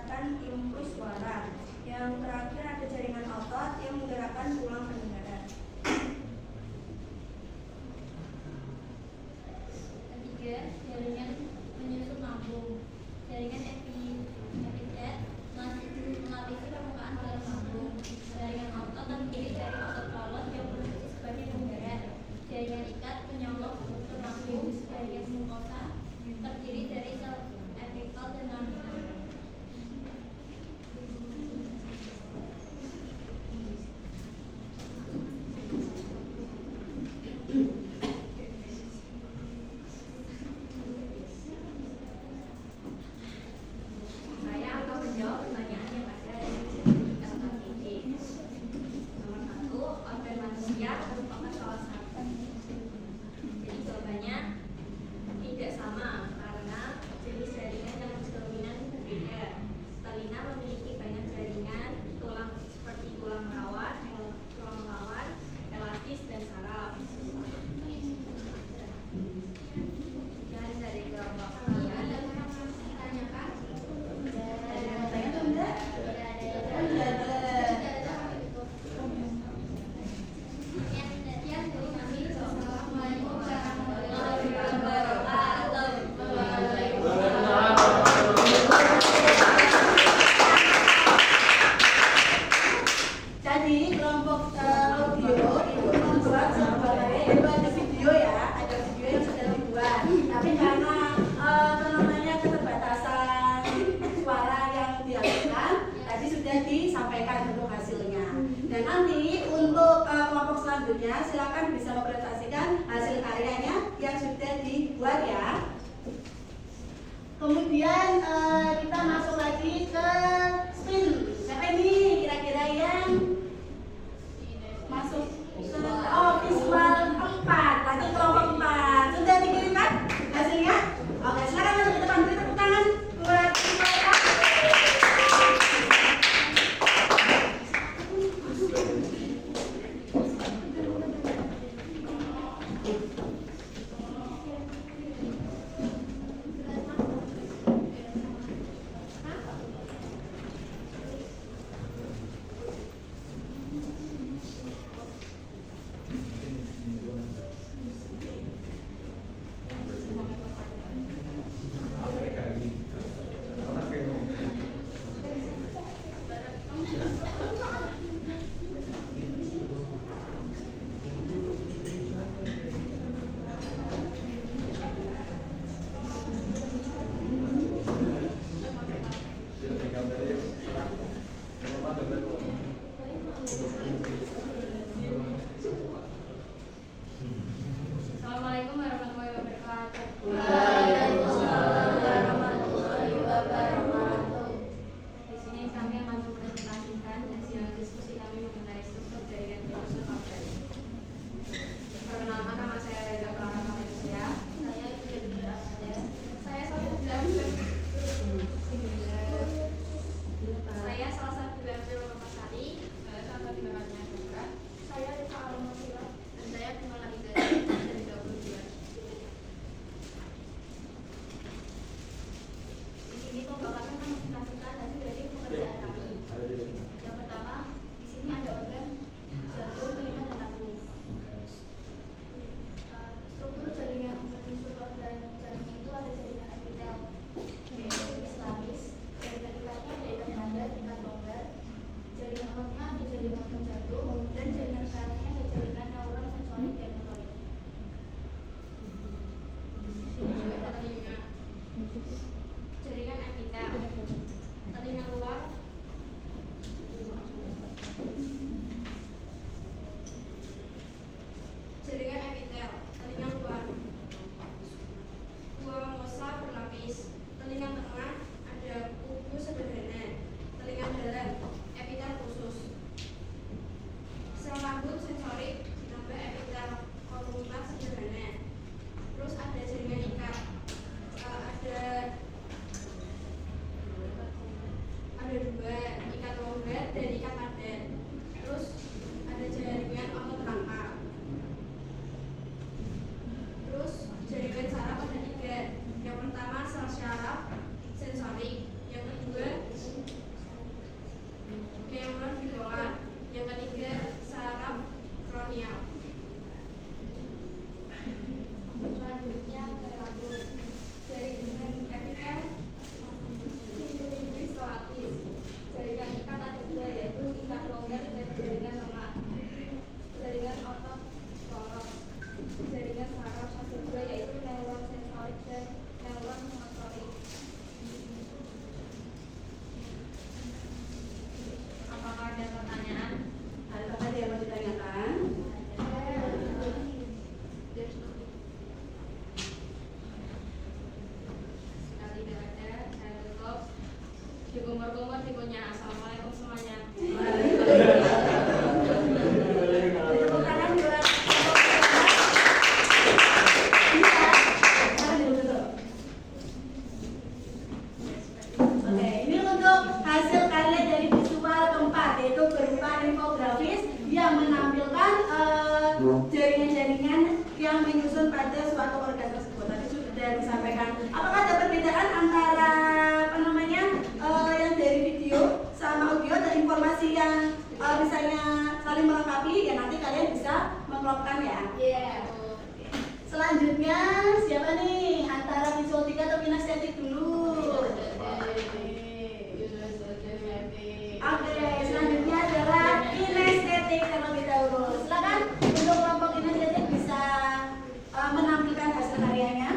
Jaringan epithelial melapisi permukaan dalam lambung. Jaringan otot terdiri dari otot kolon yang berfungsi sebagai penggerak. Jaringan ikat penyokong struktur lambung. Jaringan mukosa terdiri dari sel epikal dan lamina. Saya akan menjawab pertanyaan yang ada di LKPD. Nomor 1, organ manusia merupakan salah satu. Jadi jawabannya tidak sama karena jenis jaringan yang dominan berbeda. Stelina memiliki banyak jaringan tulang seperti tulang rawan, elastis dan saraf. Dan dari kelompok kalian ditanyakan Saya tuh enggak? Enggak ada. Sekian dari kami. Wassalamualaikum warahmatullahi Jadi kelompok audio itu membuat ada video ya, ada video yang sudah dibuat. Tapi karena keterbatasan suara yang dihasilkan, tadi sudah disampaikan untuk hasilnya. Dan nanti untuk kelompok selanjutnya silakan bisa mempresentasikan hasil karyanya yang sudah dibuat ya. Kemudian kita masuk lagi ke spin. Siapa ini kira-kira yang masuk visual 4, lagi kelompok 4. Sudah dikirimkan hasilnya? Oke, silakan masuk ke depan. Beri tepuk tangan buat visual 4. Assalamualaikum warahmatullahi wabarakatuh. Waalaikumsalam warahmatullahi wabarakatuh. Di sini kami akan mempresentasikan hasil diskusi kami mengenai struktur jaringan proses organ. Perkenalkan, nama saya Reza Clara Malaysia. Saya tidak ada. Saya salah satu dari Lokasari. Saya salah satu dari juga. Saya Reza Almasila dan saya Kumala Ida dari 22. Di sini pembawakan mempresentasikan hasil dari pekerjaan kami. Yang pertama, di sini ada organ jantung, telinga, dan lambung. Struktur jaringan menyusul organ jantung itu ada jaringan epitel, yaitu islamis, jaringan ikatnya ada ikat dada, ikat longgar, jaringan ototnya ada jaringan penjantung, dan jaringan sarafnya ada jaringan neuron sensorik dan motorik. Di sini juga ada telinga. Jaringan epitel, telinga luar. Jaringan epitel, telinga luar. Dua mosa berlapis. Telinga tengah ada kubu sederhana. Telinga dalam, epitel khusus. Sel rambut sensorik ditambah epitel kolumnar sederhana. Terus ada jaringan ikat. Ada dua, ikat longgar dan ikat padat. Terus ada jaringan otot rangka. Terus jaringan saraf ada 3. Yang pertama sel syaraf sensorik, yang kedua neuron bipolar, yang ketiga saraf kronial. Selanjutnya ke lambung. Jaringan epitel Kumur-kumur tikunya. Assalamualaikum semuanya. Tepuk tangan buat bisa. Dulu. Oke, ini untuk hasil karya dari visual keempat, yaitu berupa infografis yang menampilkan jaringan-jaringan yang menyusun pada suatu organ tersebut. Tadi sudah disampaikan. Apakah ada perbedaan antara yang dari video sama audio dan informasi yang misalnya saling melengkapi? Ya nanti kalian bisa mengklopkan ya. Iya. Selanjutnya siapa nih antara visual 3 atau kinestetik dulu? Oke, selanjutnya adalah kinestetik terlebih dahulu. Silakan untuk kelompok kinestetik bisa menampilkan hasil karyanya.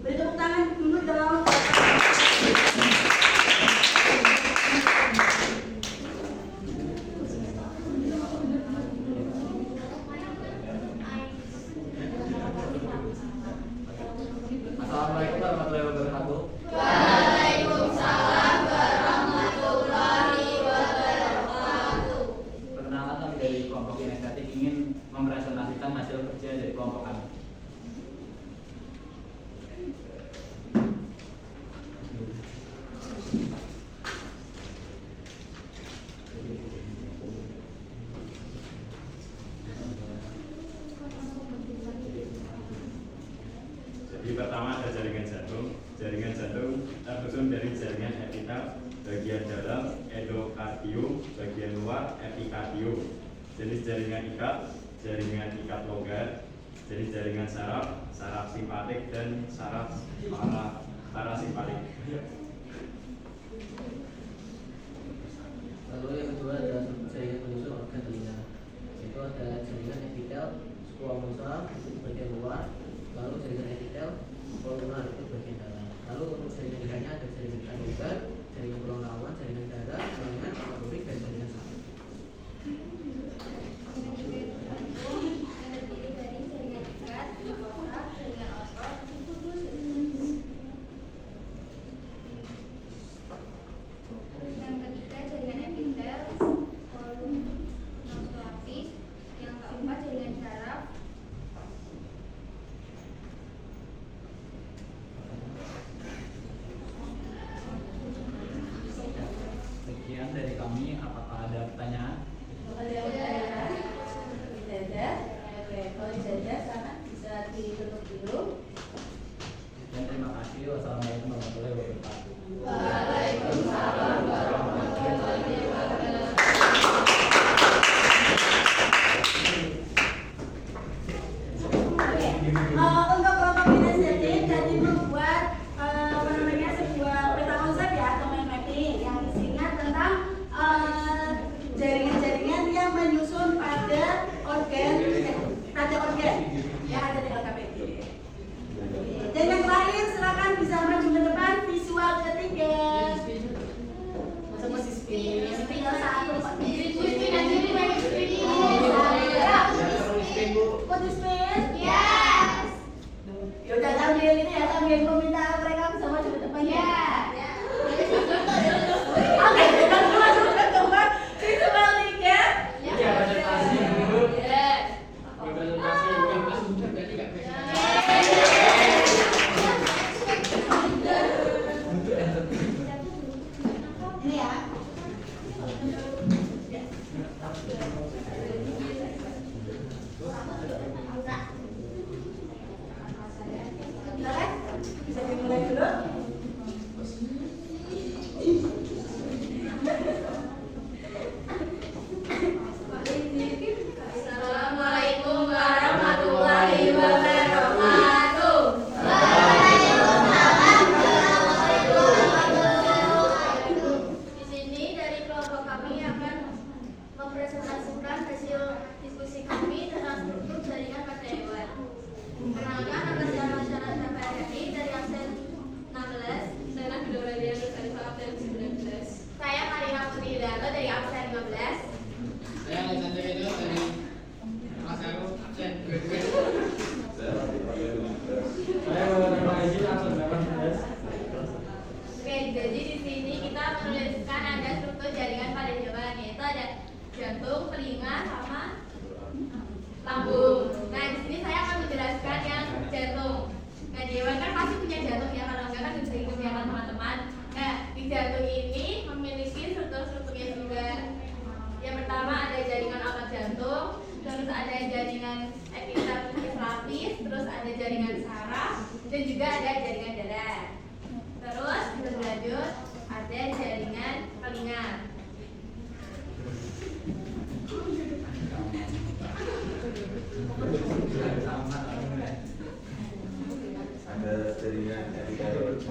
Beri tepuk tangan dulu dong. Assalamualaikum warahmatullahi wabarakatuh. Waalaikumsalam warahmatullahi wabarakatuh. Perkenalkan, kami dari kelompok kinestetik ingin mempresentasikan hasil kerja dari kelompok kami. Jadi pertama ada jaringan jantung. Jaringan jantung tersusun dari jaringan epitel bagian dalam, endokardium bagian luar, epikardium. Jenis jaringan ikat longgar. Jenis jaringan saraf, saraf simpatik dan saraf parasimpatik. Lalu yang kedua adalah jaringan penyusun organ telinga. Itu ada jaringan epitel, squamosa itu bagian luar, lalu jaringan epitel, pulmonar itu bagian dalam. Lalu untuk jaringan ikannya ada jaringan ikan longgar, jaringan tulang rawan, jaringan darah, jaringan patorik dan jaringan saraf. Terdiri dari jaringan ikat, otak, jaringan otot, yang ketiga jaringan epitel, nosofis, yang keempat jaringan saraf. Sekian dari kami. Apakah ada pertanyaan? Ada yang bertanya? Tidak ada. Oke, kalau tidak ada, silakan bisa ditutup dulu. Dan terima kasih. Wassalamualaikum warahmatullahi wabarakatuh. Waalaikumsalam warahmatullahi wabarakatuh. Oke, untuk kelompok kinestetik tadi membuat sebuah peta konsep ya atau mind mapping yang isinya tentang jaringan-jaringan yang menyusun pada organ yang ada di LKPD. Dan yang terakhir silakan bisa maju ke depan visual ketiga. Masuk posisi spin. Tinggal satu Pak. Putih spin? Yes. Ya udah sambil ini ya, sambil meminta mereka bisa maju ke depan ya. Oke, kita masuk ke tempat visual tiga. Iya, presentasi dulu. Yes. Presentasi mungkin Mas Bunda tadi nggak Ini ya. Silakan, bisa dimulai dulu. Assalamualaikum warahmatullahi wabarakatuh. Di sini dari kelompok kami akan mempresentasikan hasil diskusi kami tentang struktur jaringan pada hewan. Perkenalkan, nama saya Masyarakat Syafariani dari absen 16. Saya Nabila Radia dari absen 19. Saya Marina Putri Yudarto dari absen 15. jantung ini memiliki struktur-strukturnya juga. Yang pertama ada jaringan otot jantung, terus ada jaringan epitalis lapis, terus ada jaringan saraf, dan juga ada jaringan darah. Terus berlanjut ada jaringan telinga. Ada jaringan epitel.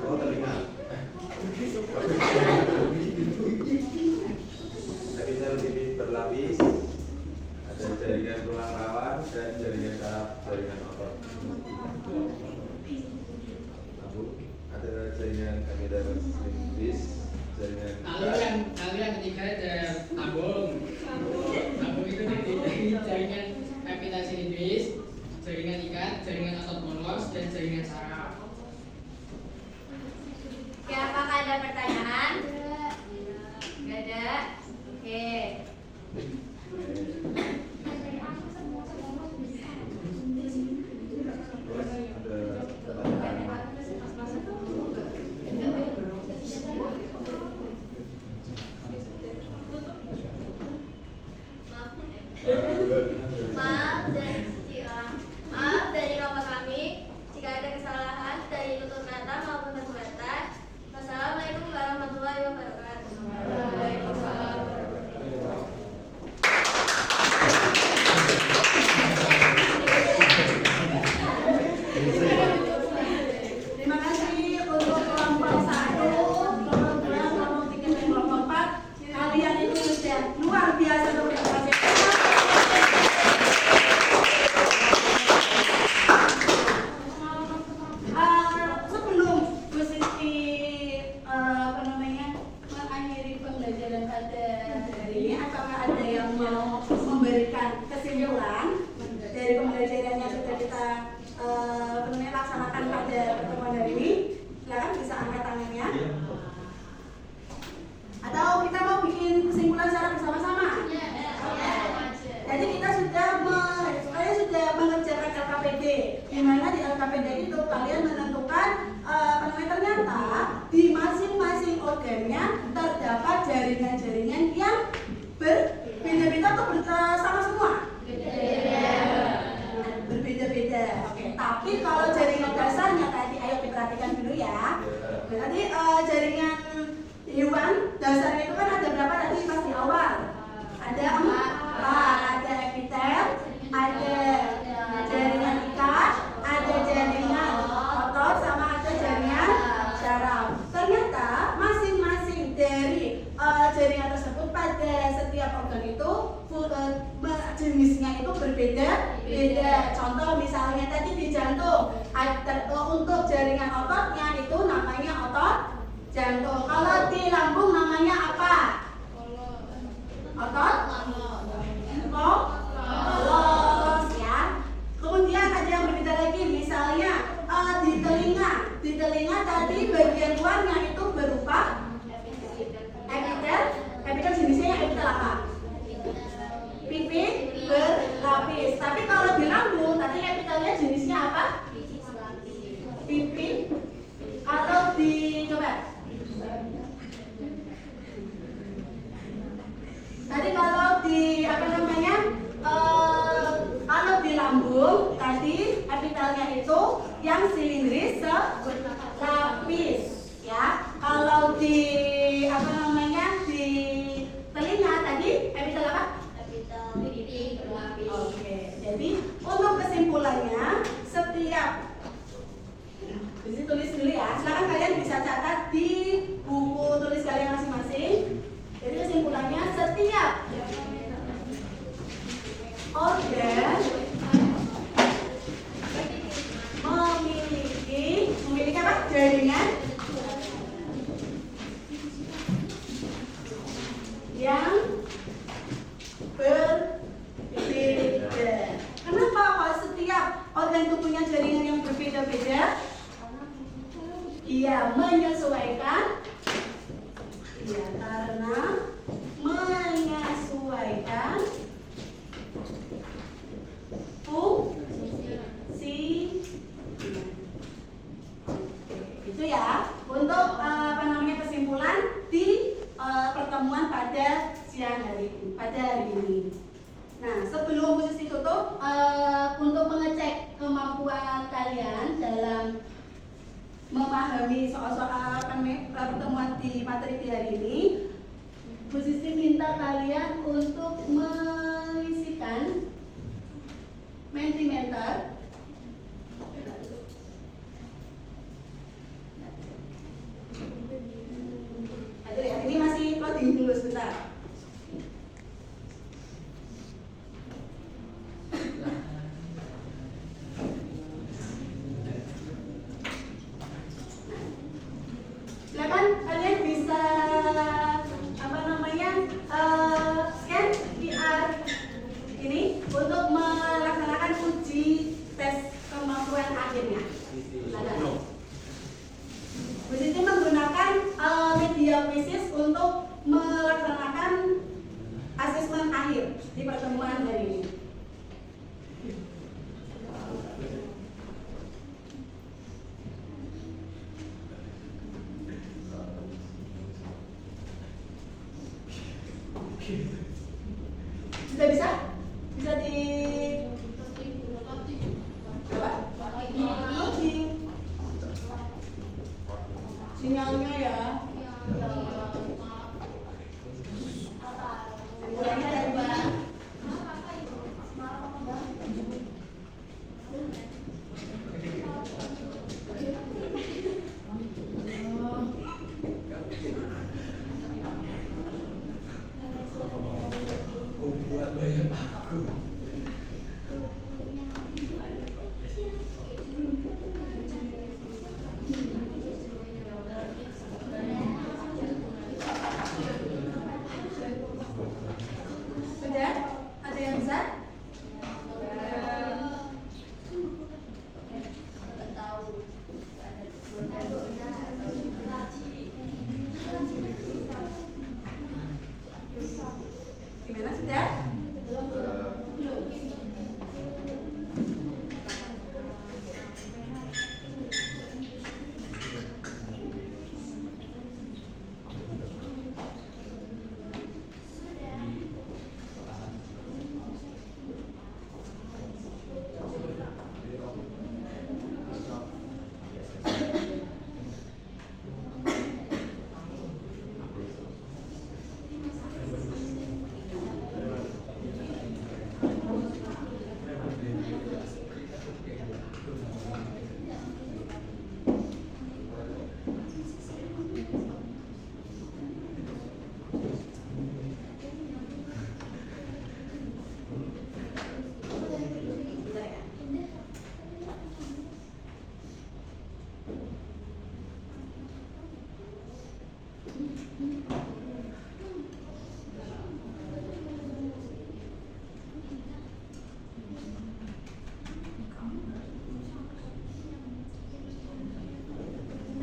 Oh, telinga. Epitel tipis berlapis. Ada jaringan tulang rawan dan jaringan saraf, jaringan otot. Ada jaringan epitel simpis, jaringan. Lalu yang ketiga ada lambung. Lambung itu terdiri dari jaringan epitel sinipis, jaringan ikat, jaringan otot molos, dan jaringan saraf. Oke, apakah ada pertanyaan? Nggak ada? Oke. Terus ada pertanyaan. Maaf dari kelompok kami jika ada kesalahan dari tutur kata maupun perbuatan. Wassalamualaikum warahmatullahi wabarakatuh. Waalaikumsalam. Terima kasih untuk kelompok 1, kelompok 2, kelompok 3, dan kelompok 4. Kalian itu sudah luar biasa bekerja. Sebelum Bu Siti mengakhiri pembelajaran pada hari ini, apakah ada yang mau memberikan kesimpulan dari pembelajaran yang sudah kita laksanakan pada pertemuan hari ini? Silakan bisa angkat tangannya. Atau kita mau bikin kesimpulan secara bersama-sama? Jadi kita sudah mengerjakan LKPD, di mana di LKPD itu kalian menentukan ternyata di masing-masing organnya terdapat jaringan-jaringan yang berbeda-beda atau sama semua? Berbeda-beda. Oke. Tapi kalau jaringan dasarnya tadi, ayo diperhatikan dulu ya. Berarti jaringan hewan dasarnya itu kan ada berapa tadi pas di awal? Ada 4. Ada epitel, ada jaringan ikat, ada jaringan otot, sama ada jaringan saraf. Ternyata masing-masing dari jaringan tersebut pada setiap organ itu jenisnya itu berbeda-beda. Contoh misalnya tadi di jantung, untuk jaringan ototnya itu namanya otot jantung. Kalau di lambung namanya apa? Otot polos ya. Kemudian ada yang berbeda lagi, misalnya di telinga tadi bagian luarnya itu berupa epitel jenisnya yang epitel apa? Pipi berlapis. Tapi kalau di lambung tadi epitelnya jenisnya apa? Pipi. Atau coba. Tadi kalau kalau di lambung tadi epitelnya itu yang silindris selapis ya. Kalau di di telinga tadi epitel apa? Epitel pipi berlapis. Oke. Jadi untuk kesimpulannya setiap bisa tulis dulu ya. Silakan kalian bisa catat di buku tulis kalian masing-masing. Jadi kesimpulannya setiap organ memiliki apa? Jaringan yang berbeda. Kenapa kalau setiap organ itu punya jaringan yang berbeda-beda? Ia menyesuaikan. Ya, karena menyesuaikan fungsi. pada hari ini. Nah, sebelum posisi tutup, untuk mengecek kemampuan kalian dalam memahami soal-soal pertemuan di materi di hari ini, posisi minta kalian untuk mengisikan Mentimeter ini masih loading dulu sebentar. Silakan kalian bisa scan QR ini untuk melaksanakan uji tes kemampuan akhirnya. Bu Siti menggunakan media Quizzes untuk melaksanakan asesmen akhir di pertemuan hari ini. Sudah bisa? Bisa di sinyalnya ya. Mulainya dari mana? Sudah? Ada yang bisa? Gimana sudah?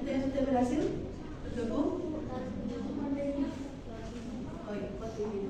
Ada yang sudah berhasil bergabung? Oh iya, buat ini.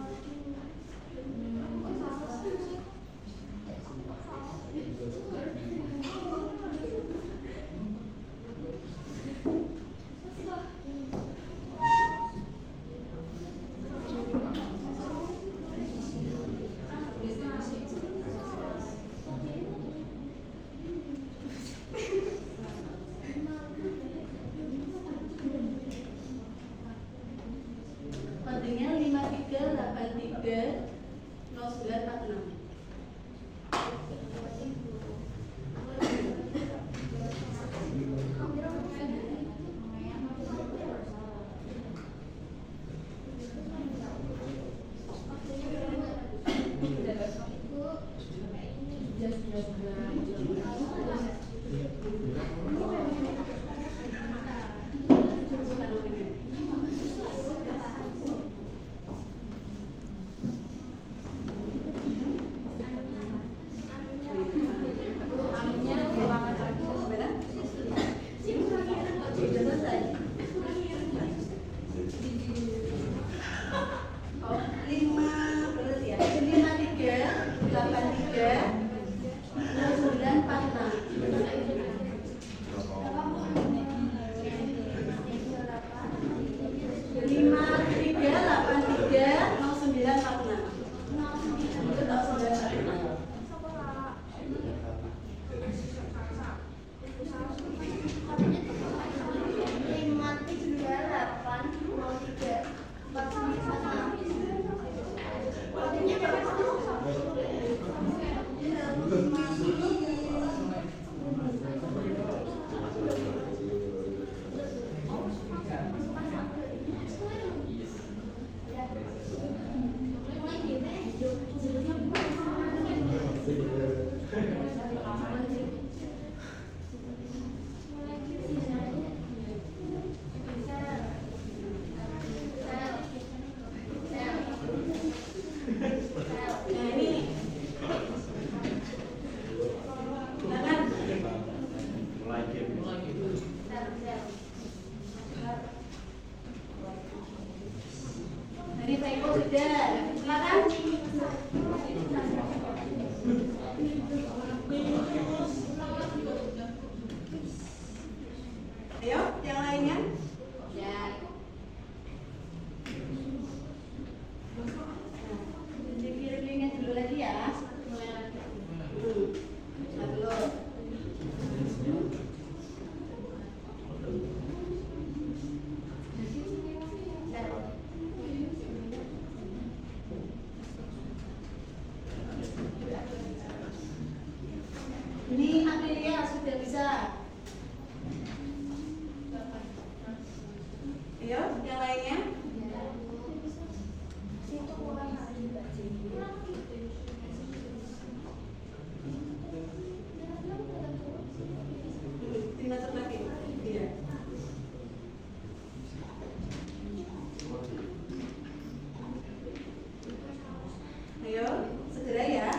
Kodenya 53830946. typo sudah. Silakan. Ayo, yang lainnya. Ya. Dipilih-pilihnya dulu lagi ya. Nah, dulu. Ini Aprilia sudah bisa. Ayo, yang lainnya. Dimasuk lagi. Iya. Ayo, segera ya.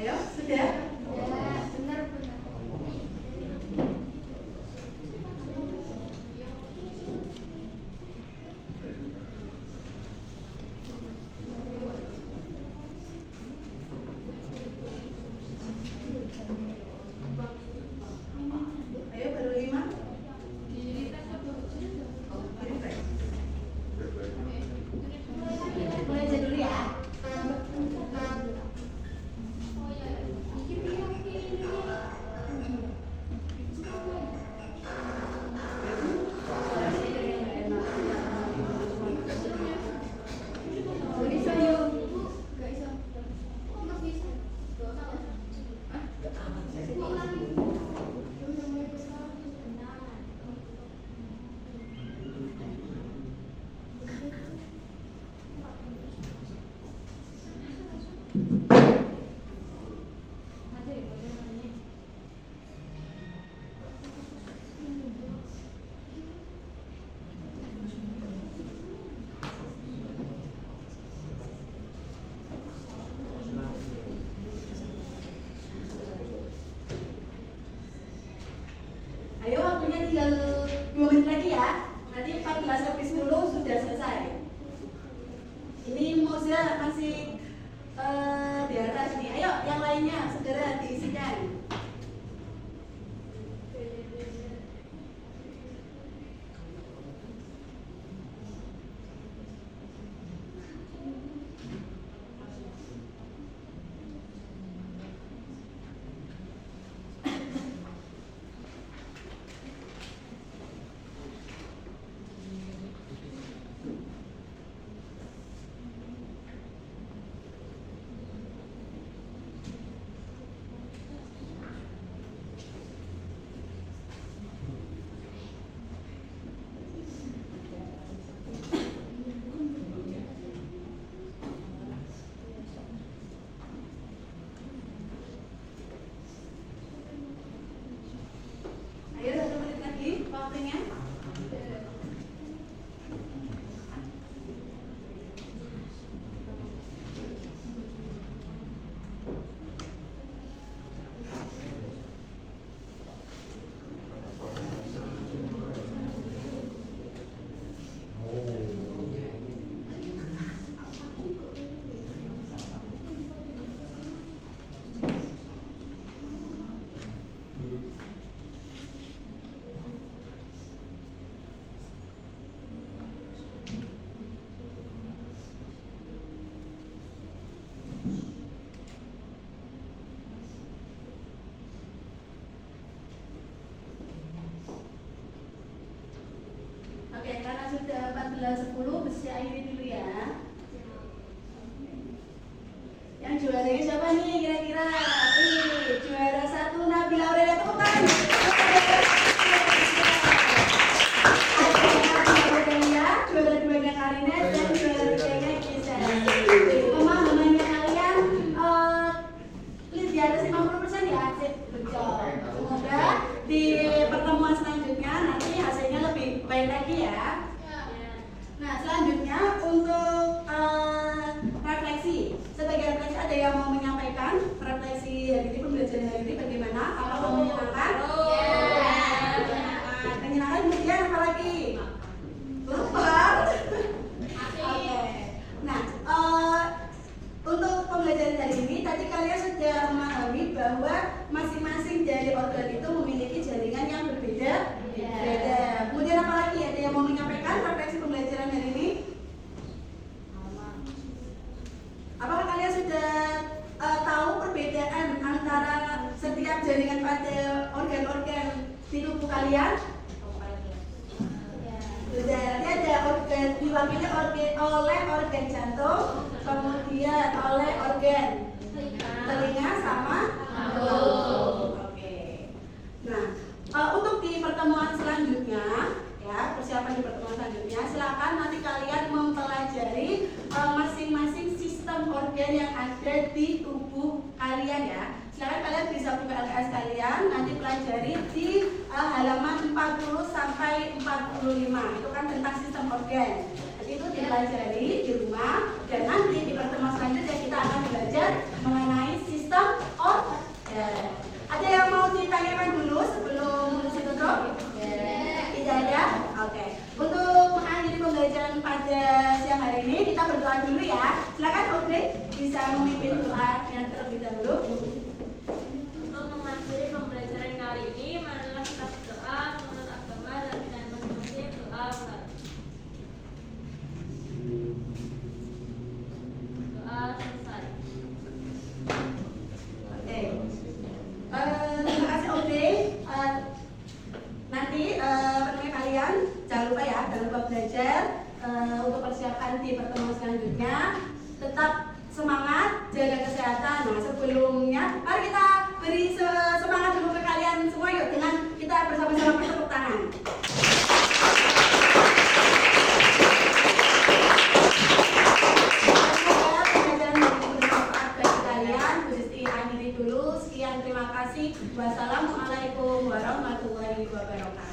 Ayo, sudah. Ayo, baru 5. Mulai aja dulu ya. Ayo, waktunya tinggal 2 menit lagi ya. Nanti 14 lebih 10 sudah selesai. Ini Moza masih di atas nih. Ayo, yang lainnya segera diisikan. Ayo, 1 menit lagi waktunya. Oke, karena sudah 14.10 mesti akhiri dulu ya. Yang juaranya siapa nih kira-kira? Juara 1 Nabila Aurelia, tepuk tangan. Juara 2-nya Karina dan juara 3-nya Kisa. Pemahamannya kalian di atas 50% ya. Semoga di pertemuan selanjutnya nanti hasilnya lebih baik lagi ya. Nah, selanjutnya untuk refleksi. Sebagai refleksi ada yang mau menyampaikan refleksi hari ini? pembelajaran hari ini bagaimana? Apakah menyenangkan? Menyenangkan. Kemudian apa lagi? Lupa. Oke. Nah, untuk pembelajaran hari ini tadi kalian sudah memahami bahwa masing-masing dari organ itu memiliki jaringan yang berbeda. Kemudian apa lagi? Ada yang mau menyampaikan refleksi pembelajaran hari ini? Apakah kalian sudah tahu perbedaan antara setiap jaringan pada organ-organ di tubuh kalian? Sudah. Nanti ada organ diwakili oleh organ jantung, kemudian oleh organ telinga sama lambung. Oke. Nah, untuk di pertemuan selanjutnya, ya persiapan di pertemuan selanjutnya, silakan nanti kalian mempelajari masing-masing sistem organ yang ada di tubuh kalian ya. Silakan kalian bisa buka LKS kalian, nanti pelajari di halaman 40 sampai 45. Itu kan tentang sistem organ. Itu dipelajari di rumah dan nanti di pertemuan selanjutnya kita akan belajar mengenai sistem organ. Ada yang mau ditanyakan dulu sebelum ditutup? Tidak ada? Oke. Untuk mengakhiri pembelajaran pada siang hari ini kita berdoa dulu ya. Silakan Audrey bisa memimpin doa yang terlebih dahulu. Untuk mengakhiri pembelajaran kali ini, marilah kita berdoa menurut agama dan dengan mengikuti doa umat. Doa selesai. Oke. Terima kasih Audrey. Nanti pertemuan kalian jangan lupa ya, jangan lupa belajar untuk persiapan di pertemuan selanjutnya. Tetap semangat, jaga kesehatan. Nah sebelumnya, mari kita beri semangat dulu ke kalian semua yuk dengan kita bersama-sama bertepuk tangan. Semoga pembelajaran yang bermanfaat bagi kalian. Bu Sisti akhiri dulu. Sekian, terima kasih. Wassalamualaikum warahmatullahi wabarakatuh.